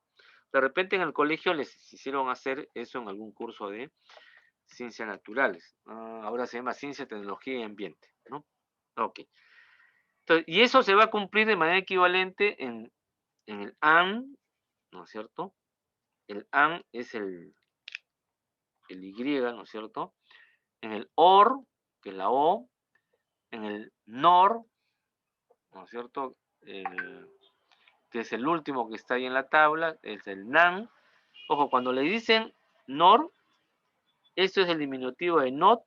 De repente en el colegio les hicieron hacer eso en algún curso de ciencias naturales. Ahora se llama ciencia, tecnología y ambiente, ¿no? Ok. Entonces, y eso se va a cumplir de manera equivalente en el AND, ¿no es cierto? El AND es el Y, ¿no es cierto? En el OR, que es la O, en el NOR, ¿no es cierto? Que es el último que está ahí en la tabla, es el NAN. Ojo, cuando le dicen NOR, esto es el diminutivo de NOT,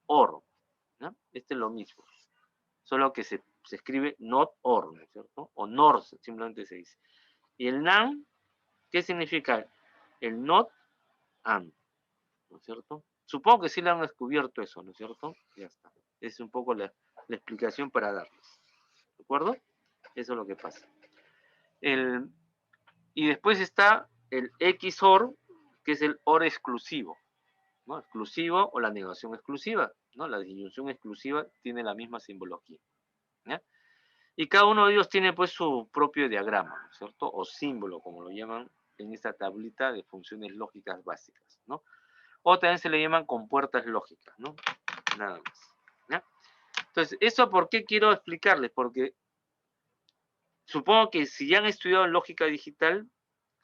OR, ¿no? Este es lo mismo, solo que se escribe NOT, OR, ¿no es cierto? O NOR, simplemente se dice. Y el NAN, ¿qué significa? El NOT AND, ¿no es cierto? Supongo que sí le han descubierto eso, ¿no es cierto? Ya está. Es un poco la explicación para darles. ¿De acuerdo? Eso es lo que pasa. Y después está el XOR, que es el OR exclusivo, ¿no? Exclusivo o la negación exclusiva, ¿no? La disyunción exclusiva tiene la misma simbología, ¿ya? Y cada uno de ellos tiene pues su propio diagrama, ¿no es cierto? O símbolo, como lo llaman en esta tablita de funciones lógicas básicas, ¿no? O también se le llaman compuertas lógicas, ¿no? Nada más, ¿ya? Entonces, ¿eso por qué quiero explicarles? Porque supongo que si ya han estudiado lógica digital,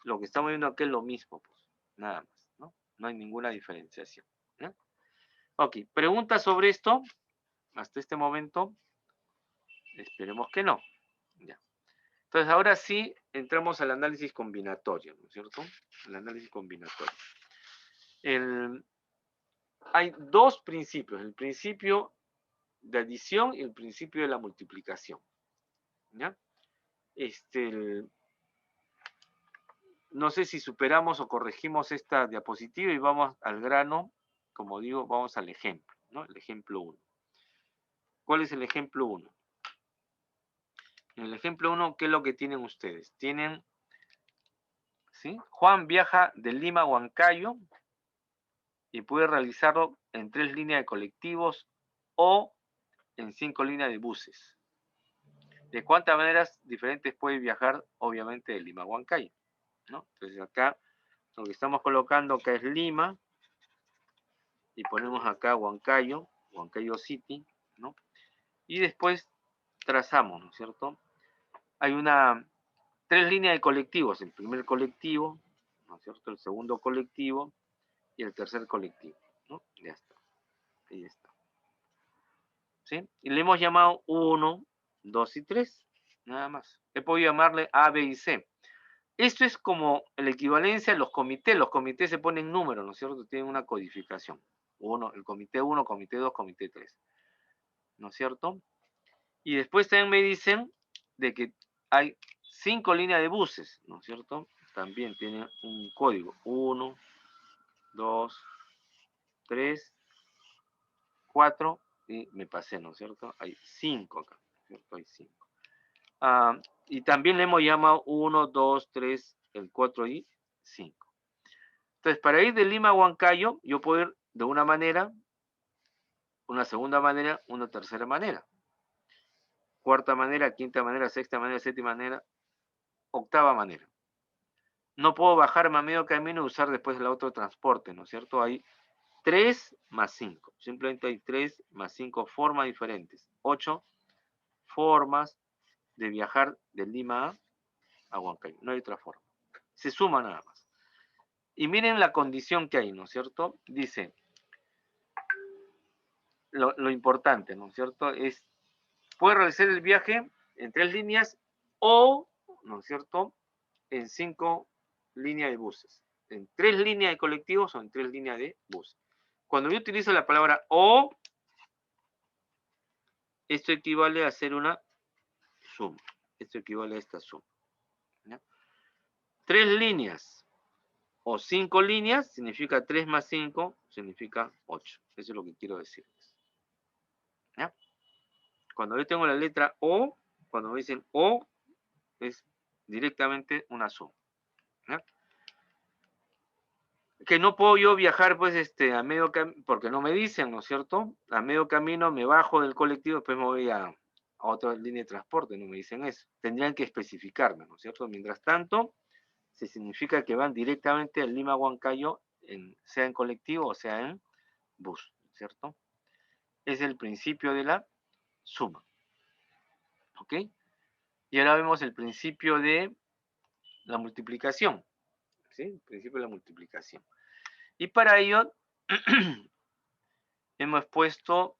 lo que estamos viendo aquí es lo mismo, pues, nada más, ¿no? No hay ninguna diferenciación, ¿ya? Ok, ¿preguntas sobre esto? Hasta este momento, esperemos que no, ¿ya? Entonces, ahora sí, entramos al análisis combinatorio, ¿no es cierto? El análisis combinatorio. Hay dos principios, el principio de adición y el principio de la multiplicación, ¿ya? No sé si superamos o corregimos esta diapositiva y vamos al grano, como digo, vamos al ejemplo, ¿no? El ejemplo 1. ¿Cuál es el ejemplo 1? En el ejemplo 1, ¿qué es lo que tienen ustedes? Tienen, ¿sí? Juan viaja de Lima a Huancayo y puede realizarlo en 3 líneas de colectivos o en 5 líneas de buses. ¿De cuántas maneras diferentes puede viajar, obviamente, de Lima a Huancayo? ¿No? Entonces acá lo que estamos colocando acá es Lima y ponemos acá Huancayo, Huancayo City, ¿no? Y después trazamos, ¿no es cierto? Hay 3 líneas de colectivos, el primer colectivo, ¿no es cierto? El segundo colectivo y el tercer colectivo, ¿no? Ya está, ahí está. ¿Sí? Y le hemos llamado 1, 2 y 3, nada más. He podido llamarle A, B y C. Esto es como la equivalencia a los comités se ponen números, ¿no es cierto? Tienen una codificación. El comité 1, comité 2, comité 3, ¿no es cierto? Y después también me dicen de que hay 5 líneas de buses, ¿no es cierto? También tienen un código. 1, 2, 3, 4 y me pasé, ¿no es cierto? Hay 5 acá, ¿no es cierto? Hay 5. Y también le hemos llamado 1, 2, 3, el 4 y 5. Entonces, para ir de Lima a Huancayo, yo puedo ir de una manera, una segunda manera, una tercera manera. cuarta manera, quinta manera, sexta manera, séptima manera, octava manera. No puedo bajarme a medio camino y usar después el autotransporte, ¿no es cierto? Hay 3 más 5. Simplemente hay 3 más 5 formas diferentes. 8 formas de viajar de Lima a Huancayo. No hay otra forma. Se suma nada más. Y miren la condición que hay, ¿no es cierto? Dice, lo importante, ¿no es cierto? Es, puede realizar el viaje en 3 líneas o, ¿no es cierto?, en 5 líneas de buses. En 3 líneas de colectivos o en 3 líneas de buses. Cuando yo utilizo la palabra o, esto equivale a hacer una suma. Esto equivale a esta suma. ¿Ya? 3 líneas o 5 líneas significa 3 más 5, significa 8. Eso es lo que quiero decir. ¿Ya? Cuando yo tengo la letra O, cuando me dicen O, es directamente una suma. ¿Ya? Que no puedo yo viajar, pues, a medio camino, porque no me dicen, ¿no es cierto? A medio camino me bajo del colectivo, después me voy a otra línea de transporte, no me dicen eso. Tendrían que especificarme, ¿no es cierto? Mientras tanto, se significa que van directamente a Lima Huancayo, sea en colectivo o sea en bus, ¿cierto? Es el principio de la suma. ¿Ok? Y ahora vemos el principio de la multiplicación. ¿Sí? El principio de la multiplicación. Y para ello hemos puesto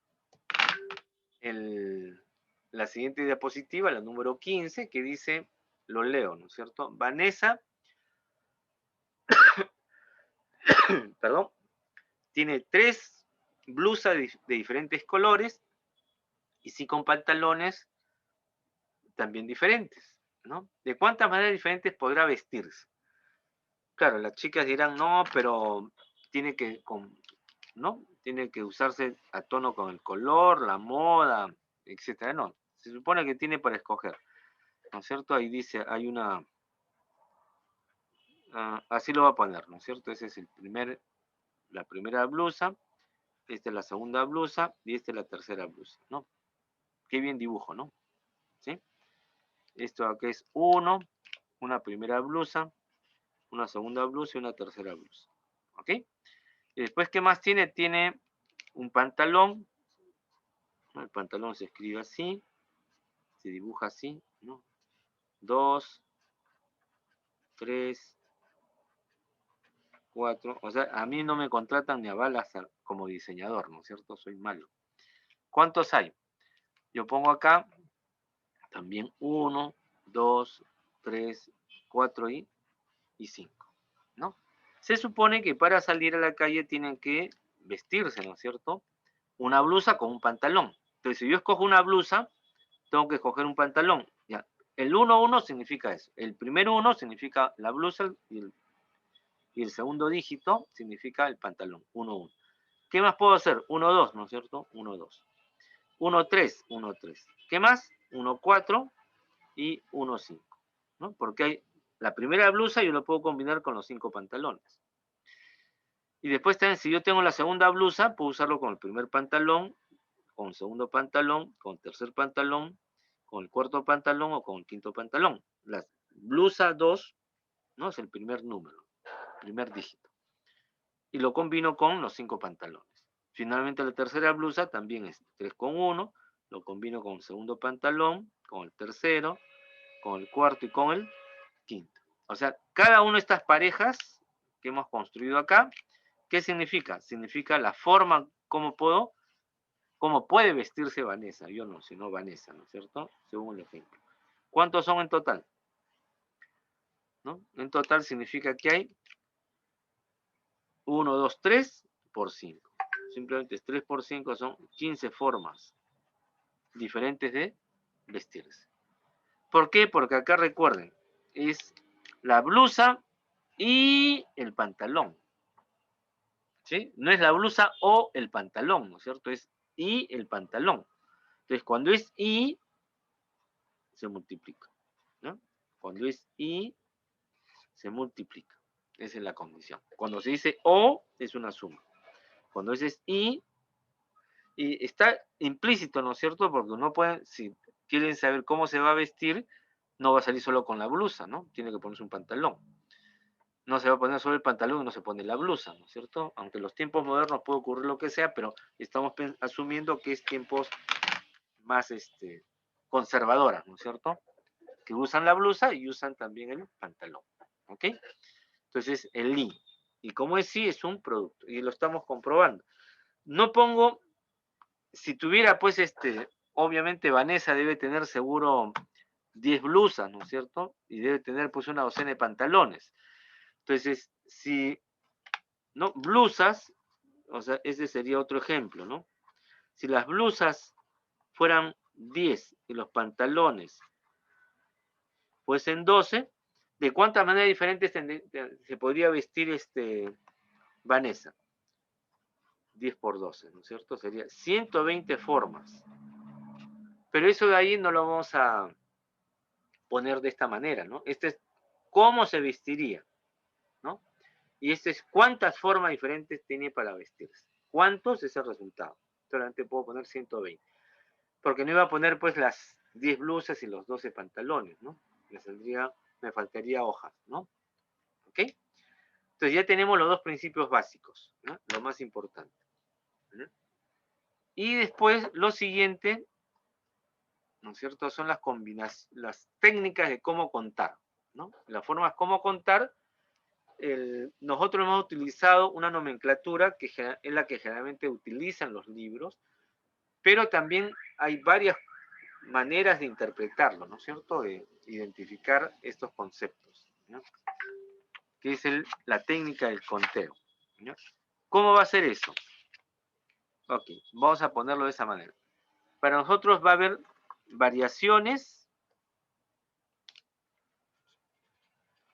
la siguiente diapositiva, la número 15, que dice, lo leo, ¿no es cierto? Vanessa, perdón, tiene 3 blusas de diferentes colores y 5 pantalones también diferentes, ¿no? ¿De cuántas maneras diferentes podrá vestirse? Claro, las chicas dirán, no, pero tiene que, ¿no? Tiene que usarse a tono con el color, la moda, etcétera. No, se supone que tiene para escoger, ¿no es cierto? Ahí dice, hay una, así lo va a poner, ¿no es cierto? Ese es la primera blusa, esta es la segunda blusa y esta es la tercera blusa, ¿no? Qué bien dibujo, ¿no? ¿Sí? Esto aquí es una primera blusa, una segunda blusa y una tercera blusa. ¿Ok? Y después, ¿qué más tiene? Tiene un pantalón. ¿No? El pantalón se escribe así, se dibuja así, ¿no? 2, 3, 4. O sea, a mí no me contratan ni a balas como diseñador, ¿no es cierto? Soy malo. ¿Cuántos hay? Yo pongo acá también 1, 2, 3, 4 y 5, ¿no? Se supone que para salir a la calle tienen que vestirse, ¿no es cierto? Una blusa con un pantalón. Entonces, si yo escojo una blusa, tengo que escoger un pantalón. Ya. El 1-1 significa eso. El primer 1 significa la blusa y el segundo dígito significa el pantalón. 1-1. ¿Qué más puedo hacer? 1-2, ¿no es cierto? 1-2. 1-3, 1-3. ¿Qué más? 1-4 y 1-5. ¿No? Porque hay la primera blusa, yo lo puedo combinar con los 5 pantalones. Y después también, si yo tengo la segunda blusa, puedo usarlo con el primer pantalón, con el segundo pantalón, con el tercer pantalón, con el cuarto pantalón o con el quinto pantalón. La blusa 2, ¿no? Es el primer número, primer dígito. Y lo combino con los 5 pantalones. Finalmente la tercera blusa también es 3 con 1, lo combino con el segundo pantalón, con el tercero, con el cuarto y con el quinto. O sea, cada una de estas parejas que hemos construido acá, ¿qué significa? Significa la forma como puede vestirse Vanessa. Yo no, sino Vanessa, ¿no es cierto? Según el ejemplo. ¿Cuántos son en total? ¿No? En total significa que hay 1, 2, 3 por 5. Simplemente 3 por 5 son 15 formas diferentes de vestirse. ¿Por qué? Porque acá recuerden, es la blusa y el pantalón. ¿Sí? No es la blusa o el pantalón, ¿no es cierto? Es y el pantalón. Entonces, cuando es y, se multiplica. ¿No? Cuando es y, se multiplica. Esa es la condición. Cuando se dice o, es una suma. Cuando es y está implícito, ¿no es cierto? Porque no pueden, si quieren saber cómo se va a vestir, no va a salir solo con la blusa, ¿no? Tiene que ponerse un pantalón. No se va a poner solo el pantalón y no se pone la blusa, ¿no es cierto? Aunque en los tiempos modernos puede ocurrir lo que sea, pero estamos asumiendo que es tiempos más conservadoras, ¿no es cierto? Que usan la blusa y usan también el pantalón, ¿ok? Entonces, el li. Y como es sí, es un producto. Y lo estamos comprobando. No pongo, si tuviera, pues, obviamente Vanessa debe tener seguro 10 blusas, ¿no es cierto? Y debe tener, pues, una docena de pantalones. Entonces, si, ¿no? Blusas, o sea, ese sería otro ejemplo, ¿no? Si las blusas fueran 10 y los pantalones fuesen 12, ¿de cuántas maneras diferentes se podría vestir Vanessa? 10 por 12, ¿no es cierto? Sería 120 formas. Pero eso de ahí no lo vamos a poner de esta manera, ¿no? Este es cómo se vestiría, ¿no? Y este es cuántas formas diferentes tiene para vestirse. ¿Cuántos es el resultado? Solamente puedo poner 120. Porque no iba a poner pues las 10 blusas y los 12 pantalones, ¿no? Me faltaría hojas, ¿no? ¿Ok? Entonces ya tenemos los dos principios básicos, ¿no? Lo más importante, ¿no? Y después lo siguiente, ¿no es cierto? Son las técnicas de cómo contar, ¿no? Las formas cómo contar. Nosotros hemos utilizado una nomenclatura que es la que generalmente utilizan los libros, pero también hay varias maneras de interpretarlo, ¿no es cierto? De identificar estos conceptos, ¿no? Que es la técnica del conteo, ¿no? ¿Cómo va a ser eso? Ok, vamos a ponerlo de esa manera. Para nosotros va a haber variaciones,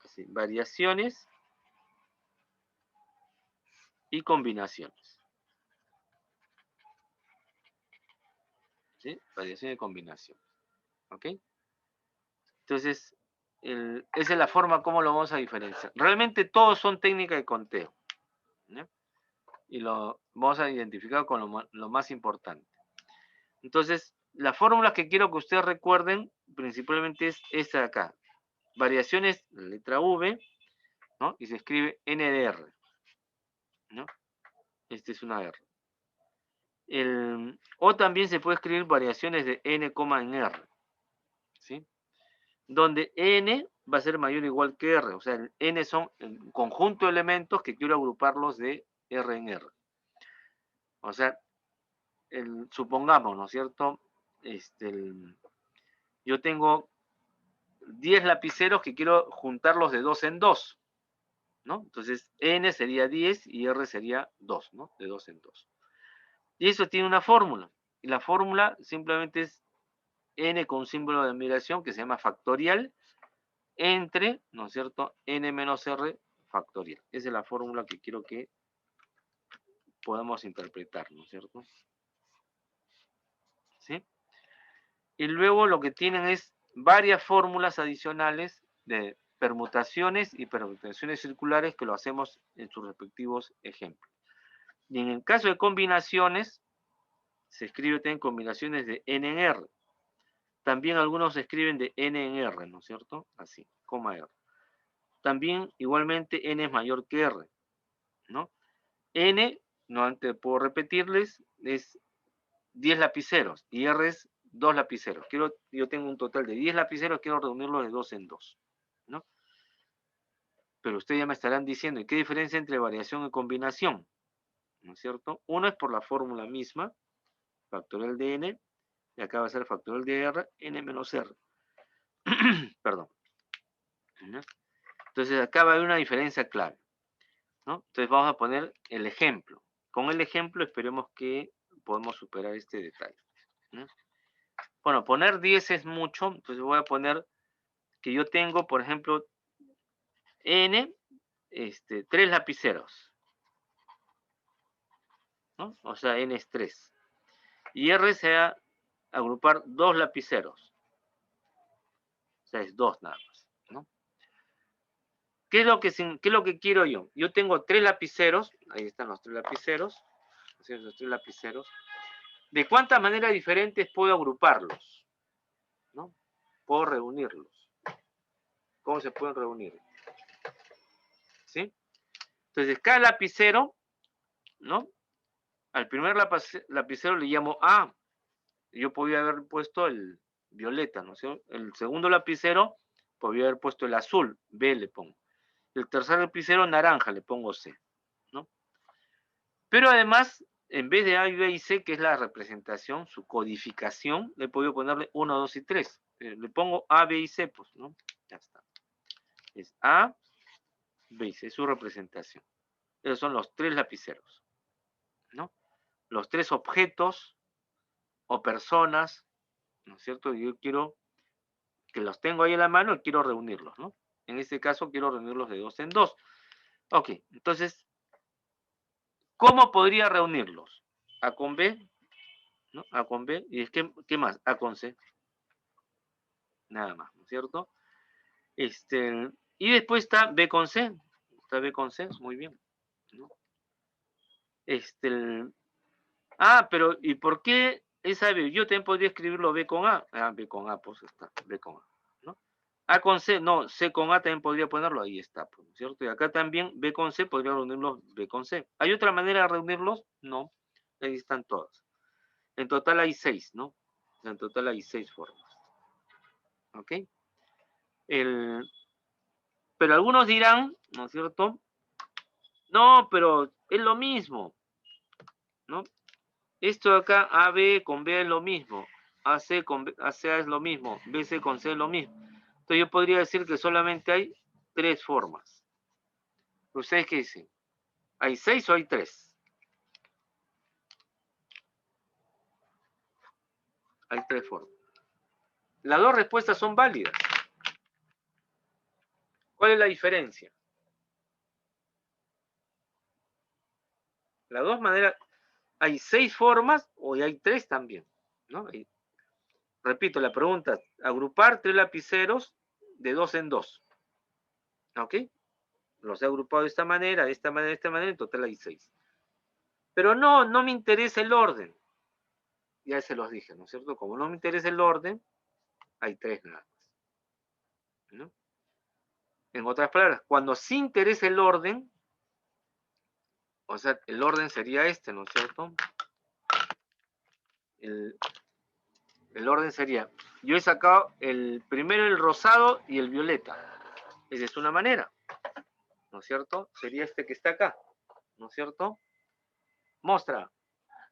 ¿sí? Variaciones y combinaciones. ¿Sí? Variación y combinación. ¿Ok? Entonces, esa es la forma como lo vamos a diferenciar. Realmente todos son técnicas de conteo, ¿no? Y lo vamos a identificar con lo más importante. Entonces, las fórmulas que quiero que ustedes recuerden principalmente es esta de acá. Variaciones, la letra V, ¿no? Y se escribe N de R, ¿no? Este es una R. O también se puede escribir variaciones de N, en R, ¿sí? Donde N va a ser mayor o igual que R. O sea, el N son el conjunto de elementos que quiero agruparlos de R en R. O sea, supongamos, ¿no es cierto? Yo tengo 10 lapiceros que quiero juntarlos de 2 en 2, ¿no? Entonces, N sería 10 y R sería 2, ¿no? De 2 en 2. Y eso tiene una fórmula. Y la fórmula simplemente es N con un símbolo de admiración que se llama factorial entre, ¿no es cierto?, N menos R factorial. Esa es la fórmula que quiero que podamos interpretar, ¿no es cierto? ¿Sí? Y luego lo que tienen es varias fórmulas adicionales de permutaciones y permutaciones circulares que lo hacemos en sus respectivos ejemplos. Y en el caso de combinaciones, se escribe también combinaciones de N en R. También algunos se escriben de N en R, ¿no es cierto? Así, coma R. También igualmente N es mayor que R, ¿no? N, no antes puedo repetirles, es 10 lapiceros y R es 2 lapiceros. Yo tengo un total de 10 lapiceros, quiero reunirlos de 2 en 2, ¿no? Pero ustedes ya me estarán diciendo, ¿y qué diferencia entre variación y combinación? ¿No es cierto? Uno es por la fórmula misma, factorial de N, y acá va a ser factorial de R, N menos R. Perdón. ¿No? Entonces acá va a haber una diferencia clara, ¿no? Entonces vamos a poner el ejemplo. Con el ejemplo esperemos que podemos superar este detalle, ¿no? Bueno, poner 10 es mucho, entonces voy a poner que yo tengo, por ejemplo, N, 3 lapiceros, ¿no? O sea, N es 3. Y R se va a agrupar 2 lapiceros. O sea, es 2 nada más, ¿no? ¿Qué es lo que quiero yo? Yo tengo 3 lapiceros, ahí están los 3 lapiceros, ¿sí? Los 3 lapiceros. ¿De cuántas maneras diferentes puedo agruparlos? puedo reunirlos. ¿Cómo se pueden reunir? ¿Sí? Entonces, cada lapicero, ¿no? Al primer lapicero le llamo A. Yo podía haber puesto el violeta, ¿no es cierto? El segundo lapicero podría haber puesto el azul, B le pongo. El tercer lapicero naranja, le pongo C, ¿no? Pero además, en vez de A, B y C, que es la representación, su codificación, le he podido ponerle 1, 2 y 3. Le pongo A, B y C, pues, ¿no? Ya está. Es A, B y C, es su representación. Esos son los tres lapiceros, ¿no? Los tres objetos o personas, ¿no es cierto? Yo quiero que los tengo ahí en la mano y quiero reunirlos, ¿no? En este caso quiero reunirlos de dos en dos. Ok, entonces, ¿cómo podría reunirlos? A con B, ¿no? A con B, y es que, ¿qué más? A con C, nada más, ¿no es cierto? Y después está B con C, está B con C, muy bien, ¿no? Pero ¿y por qué esa B? Yo también podría escribirlo B con A. Ah, B con A, pues está, B con A, ¿no? A con C, no, C con A también podría ponerlo, ahí está, pues, ¿cierto? Y acá también B con C podría reunirlos B con C. ¿Hay otra manera de reunirlos? No, ahí están todas. En total hay 6, ¿no? En total hay 6 formas. ¿Ok? Pero algunos dirán, ¿no es cierto? No, pero es lo mismo, ¿no? Esto de acá, AB con B es lo mismo, AC con AC es lo mismo, BC con C es lo mismo. Entonces yo podría decir que solamente hay 3 formas. ¿Ustedes qué dicen? ¿Hay 6 o hay 3? Hay 3 formas. Las dos respuestas son válidas. ¿Cuál es la diferencia? Las dos maneras, hay 6 formas o hay 3 también, ¿no? Repito, la pregunta, agrupar 3 lapiceros de 2 en 2. ¿Ok? Los he agrupado de esta manera, de esta manera, de esta manera, en total hay 6. Pero no me interesa el orden. Ya se los dije, ¿no es cierto? Como no me interesa el orden, hay 3 nada más, ¿no? En otras palabras, cuando sí interesa el orden, o sea, el orden sería este, ¿no es cierto? El orden sería, yo he sacado primero el rosado y el violeta. Esa es una manera, ¿no es cierto? Sería este que está acá, ¿no es cierto? Mostra,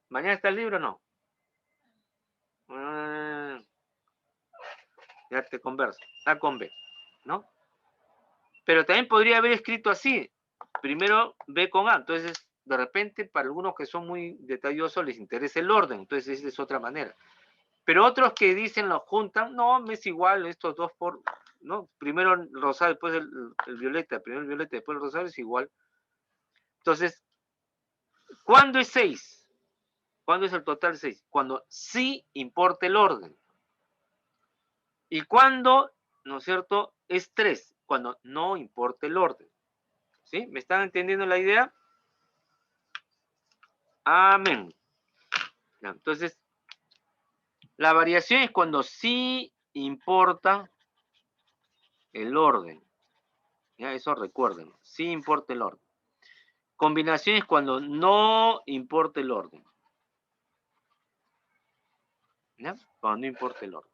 ¿mañana está el libro o no? Ya te converso, A con B, ¿no? Pero también podría haber escrito así, primero B con A, entonces de repente para algunos que son muy detallosos les interesa el orden, entonces esa es otra manera. Pero otros que dicen, lo juntan, no, me es igual, estos dos ¿no? Primero el rosado, después el violeta, primero el violeta, después el rosado, es igual. Entonces, ¿cuándo es 6? ¿Cuándo es el total 6? Cuando sí importa el orden. ¿Y cuándo, no es cierto, es 3? Cuando no importa el orden. ¿Sí? ¿Me están entendiendo la idea? Amén. Ya, entonces, la variación es cuando sí importa el orden. Ya, eso recuerden, sí importa el orden. Combinación es cuando no importa el orden. ¿Ya? Cuando no importa el orden.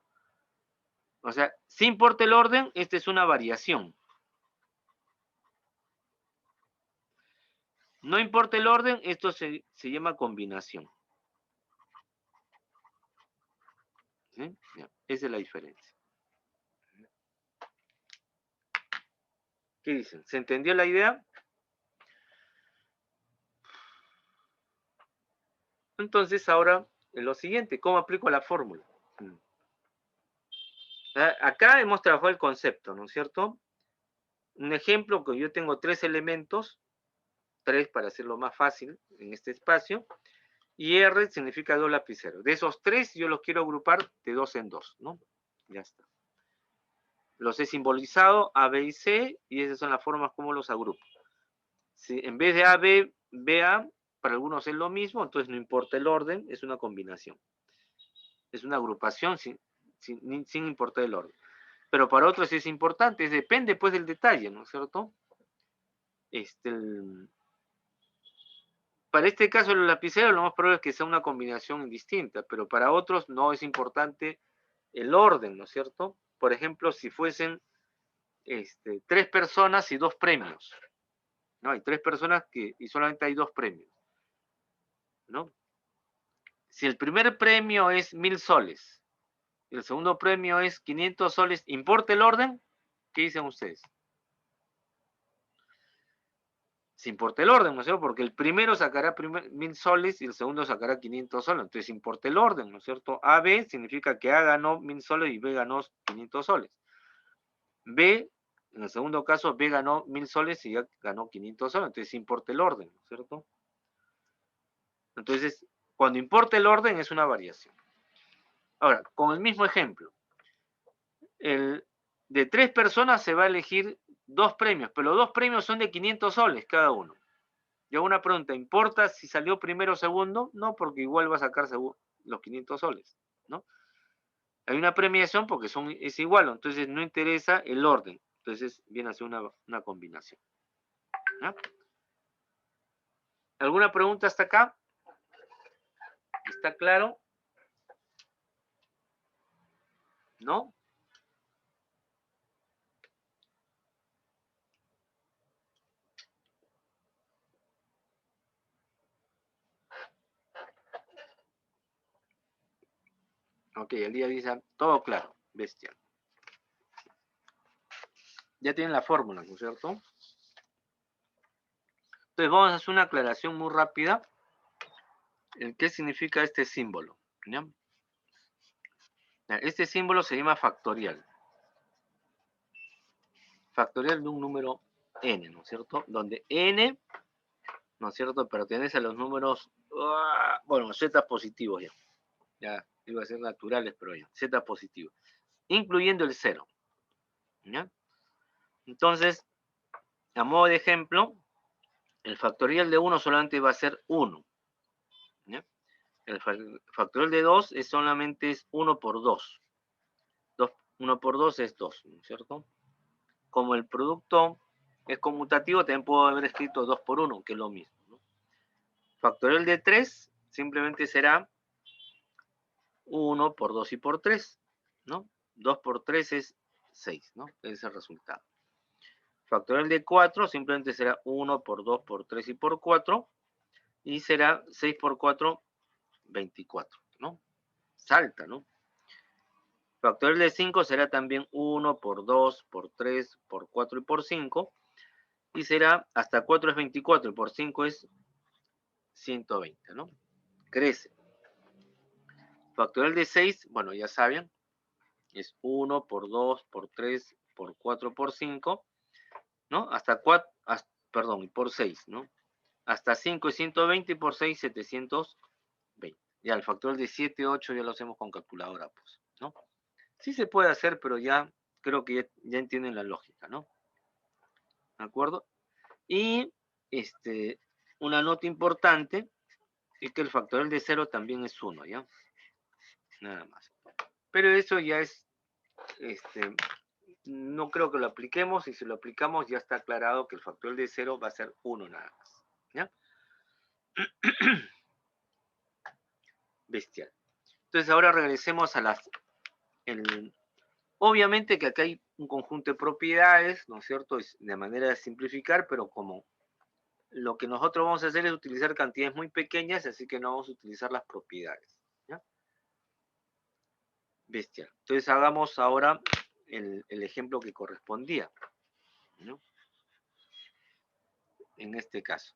O sea, si importa el orden, esta es una variación. No importa el orden, esto se llama combinación. ¿Sí? Ya, esa es la diferencia. ¿Qué dicen? ¿Se entendió la idea? Entonces ahora, lo siguiente, ¿cómo aplico la fórmula? Acá hemos trabajado el concepto, ¿no es cierto? Un ejemplo, que yo tengo 3 elementos, 3 para hacerlo más fácil en este espacio, y R significa 2 lapiceros. De esos 3 yo los quiero agrupar de 2 en 2, ¿no? Ya está. Los he simbolizado A, B y C, y esas son las formas como los agrupo. Si en vez de A, B, BA, para algunos es lo mismo, entonces no importa el orden, es una combinación. Es una agrupación sin importar el orden. pero para otros es importante, depende pues del detalle, ¿no es cierto? Para este caso el lapicero lo más probable es que sea una combinación indistinta, pero para otros no es importante el orden, ¿no es cierto? Por ejemplo, si fuesen 3 personas y 2 premios, ¿no? Hay 3 personas y solamente hay 2 premios, ¿no? Si el primer premio es 1000 soles y el segundo premio es 500 soles, ¿importa el orden? ¿Qué dicen ustedes? Se importa el orden, ¿no es cierto? Porque el primero sacará 1000 soles y el segundo sacará 500 soles. Entonces importa el orden, ¿no es cierto? AB significa que A ganó 1000 soles y B ganó 500 soles. B, en el segundo caso, B ganó 1000 soles y ya ganó 500 soles. Entonces importa el orden, ¿no es cierto? Entonces, cuando importa el orden es una variación. Ahora, con el mismo ejemplo, de 3 personas se va a elegir 2 premios, pero los 2 premios son de 500 soles cada uno. Y hago una pregunta, ¿importa si salió primero o segundo? No, porque igual va a sacar los 500 soles, ¿no? Hay una premiación porque es igual, entonces no interesa el orden. Entonces viene a ser una combinación. ¿No? ¿Alguna pregunta hasta acá? ¿Está claro? ¿No? Ok, el día dice todo claro, bestia. Ya tienen la fórmula, ¿no es cierto? Entonces vamos a hacer una aclaración muy rápida. ¿Qué significa este símbolo? ¿Ya? Este símbolo se llama factorial. Factorial de un número n, ¿no es cierto? Donde n, ¿no es cierto?, pertenece a los números, bueno, z positivos ya. Ya iba a ser naturales, pero ya, z positivos. Incluyendo el 0. ¿Ya? Entonces, a modo de ejemplo, el factorial de 1 solamente va a ser 1. ¿Ya? El factorial de 2 solamente es 1 por 2. 1 por 2 es 2, ¿no es cierto? Como el producto es conmutativo, también puedo haber escrito 2 por 1, que es lo mismo, ¿no? Factorial de 3 simplemente será 1 por 2 y por 3, ¿no? 2 por 3 es 6, ¿no? Ese es el resultado. Factorial de 4 simplemente será 1 por 2 por 3 y por 4, y será 6 por 4, 24, ¿no? Salta, ¿no? Factorial de 5 será también 1 por 2 por 3 por 4 y por 5, y será hasta 4 es 24 y por 5 es 120, ¿no? Crece. Factorial de 6, bueno, ya saben, es 1 por 2 por 3 por 4 por 5, ¿no? Hasta 4, perdón, y por 6, ¿no? Hasta 5 es 120 y por 6, 720. Ya el factorial de 7, 8 ya lo hacemos con calculadora, pues, ¿no? Sí se puede hacer, pero ya creo que ya entienden la lógica, ¿no? ¿De acuerdo? Y una nota importante es que el factorial de 0 también es 1, ¿ya? Nada más. Pero eso ya es, no creo que lo apliquemos, y si lo aplicamos ya está aclarado que el factorial de 0 va a ser 1 nada más, ¿ya? Bestial. Entonces ahora regresemos a obviamente que acá hay un conjunto de propiedades, ¿no es cierto? Es de manera de simplificar, pero como lo que nosotros vamos a hacer es utilizar cantidades muy pequeñas, así que no vamos a utilizar las propiedades, ¿ya? Bestial. Entonces hagamos ahora el ejemplo que correspondía, ¿no? En este caso.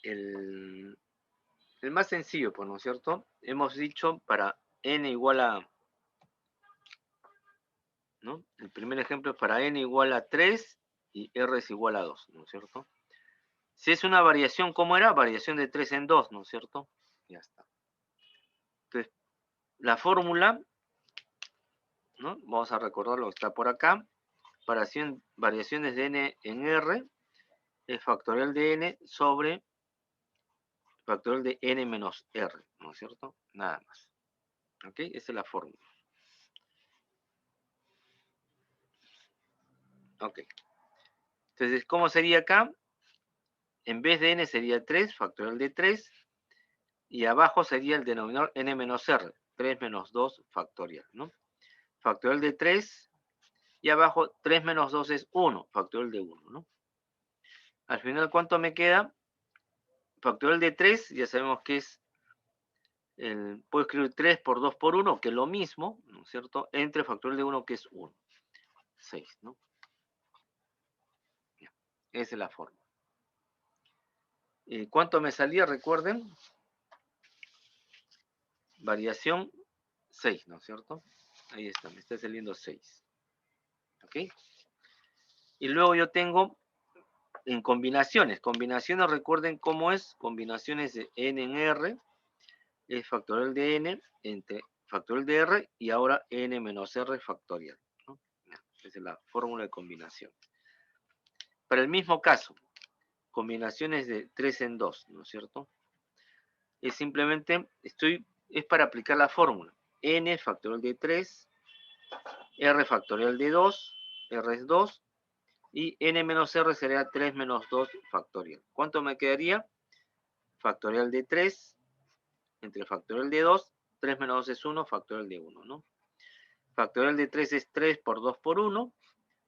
El más sencillo, pues, ¿no es cierto? Hemos dicho para n igual a, ¿no? El primer ejemplo es para n igual a 3 y r es igual a 2, ¿no es cierto? Si es una variación, ¿cómo era? Variación de 3 en 2, ¿no es cierto? Ya está. Entonces, la fórmula, ¿no? Vamos a recordarlo, está por acá. Variaciones de n en r es factorial de n sobre factorial de n menos r, ¿no es cierto? Nada más. ¿Ok? Esa es la fórmula. Ok. Entonces, ¿cómo sería acá? En vez de n sería 3, factorial de 3. Y abajo sería el denominador n menos r. 3 menos 2 factorial, ¿no? Factorial de 3. Y abajo 3 menos 2 es 1, factorial de 1, ¿no? Al final, ¿cuánto me queda? Factorial de 3, ya sabemos que es, puedo escribir 3 por 2 por 1, que es lo mismo, ¿no es cierto? Entre factorial de 1, que es 1. 6, ¿no? Ya, esa es la forma. ¿Cuánto me salía? Recuerden. Variación 6, ¿no es cierto? Ahí está, me está saliendo 6. ¿Ok? Y luego yo tengo en combinaciones. Combinaciones, recuerden cómo es. Combinaciones de n en r. Es factorial de n entre factorial de r y ahora n menos r factorial, ¿no? Esa es la fórmula de combinación. Para el mismo caso, combinaciones de 3 en 2, ¿no es cierto? Es simplemente, es para aplicar la fórmula. N factorial de 3, r factorial de 2, r es 2, y n menos r sería 3 menos 2 factorial. ¿Cuánto me quedaría? Factorial de 3 entre factorial de 2, 3 menos 2 es 1, factorial de 1, ¿no? Factorial de 3 es 3 por 2 por 1,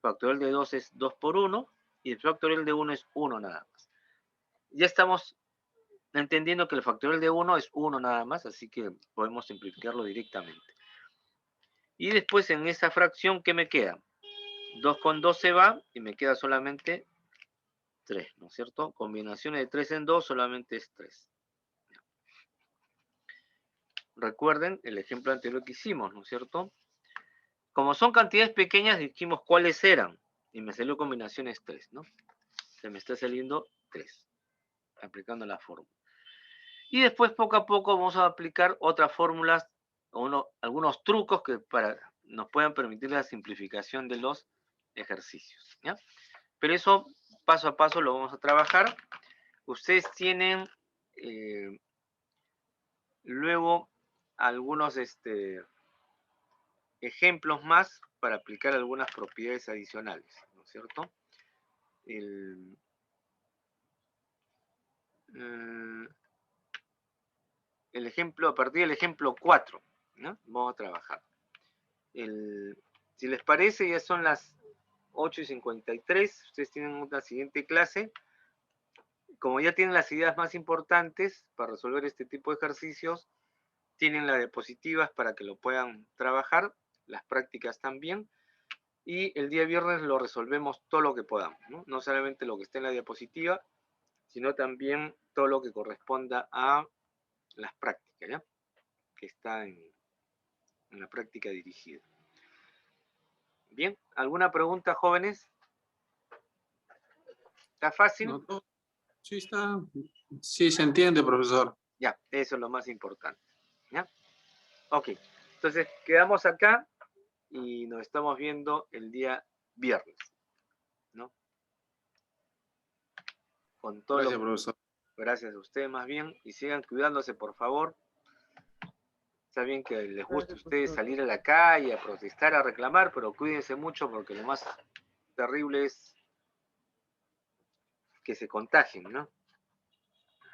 factorial de 2 es 2 por 1, y el factorial de 1 es 1 nada más. Ya estamos entendiendo que el factorial de 1 es 1 nada más, así que podemos simplificarlo directamente. Y después en esa fracción, ¿qué me queda? 2 con 2 se va y me queda solamente 3, ¿no es cierto? Combinaciones de 3 en 2 solamente es 3. Recuerden el ejemplo anterior que hicimos, ¿no es cierto? Como son cantidades pequeñas, dijimos cuáles eran. Y me salió combinaciones 3, ¿no? Se me está saliendo 3, aplicando la fórmula. Y después, poco a poco, vamos a aplicar otras fórmulas, o algunos trucos que nos puedan permitir la simplificación de los ejercicios, ¿ya? Pero eso, paso a paso, lo vamos a trabajar. Ustedes tienen luego algunos ejemplos más para aplicar algunas propiedades adicionales, ¿no es cierto? El ejemplo, a partir del ejemplo 4, ¿no? Vamos a trabajar. Si les parece, ya son las 8:53, ustedes tienen una siguiente clase. Como ya tienen las ideas más importantes para resolver este tipo de ejercicios, tienen las diapositivas para que lo puedan trabajar, las prácticas también, y el día viernes lo resolvemos todo lo que podamos, ¿no? No solamente lo que está en la diapositiva, sino también todo lo que corresponda a las prácticas, ¿ya? Que está en la práctica dirigida. Bien, ¿alguna pregunta, jóvenes? ¿Está fácil? No, sí está. Sí se entiende, profesor. Ya, eso es lo más importante. ¿Ya? Ok, entonces quedamos acá y nos estamos viendo el día viernes, ¿no? Con todo Gracias, profesor. Gracias a ustedes más bien, y sigan cuidándose, por favor. Está bien que les guste a ustedes salir a la calle, a protestar, a reclamar, pero cuídense mucho porque lo más terrible es que se contagien, ¿no?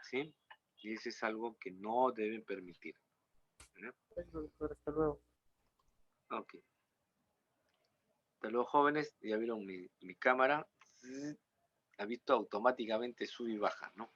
¿Sí? Y eso es algo que no deben permitir, ¿no? Hasta luego. Ok. Hasta luego, jóvenes. Ya vieron mi cámara. Ha visto automáticamente sube y baja, ¿no?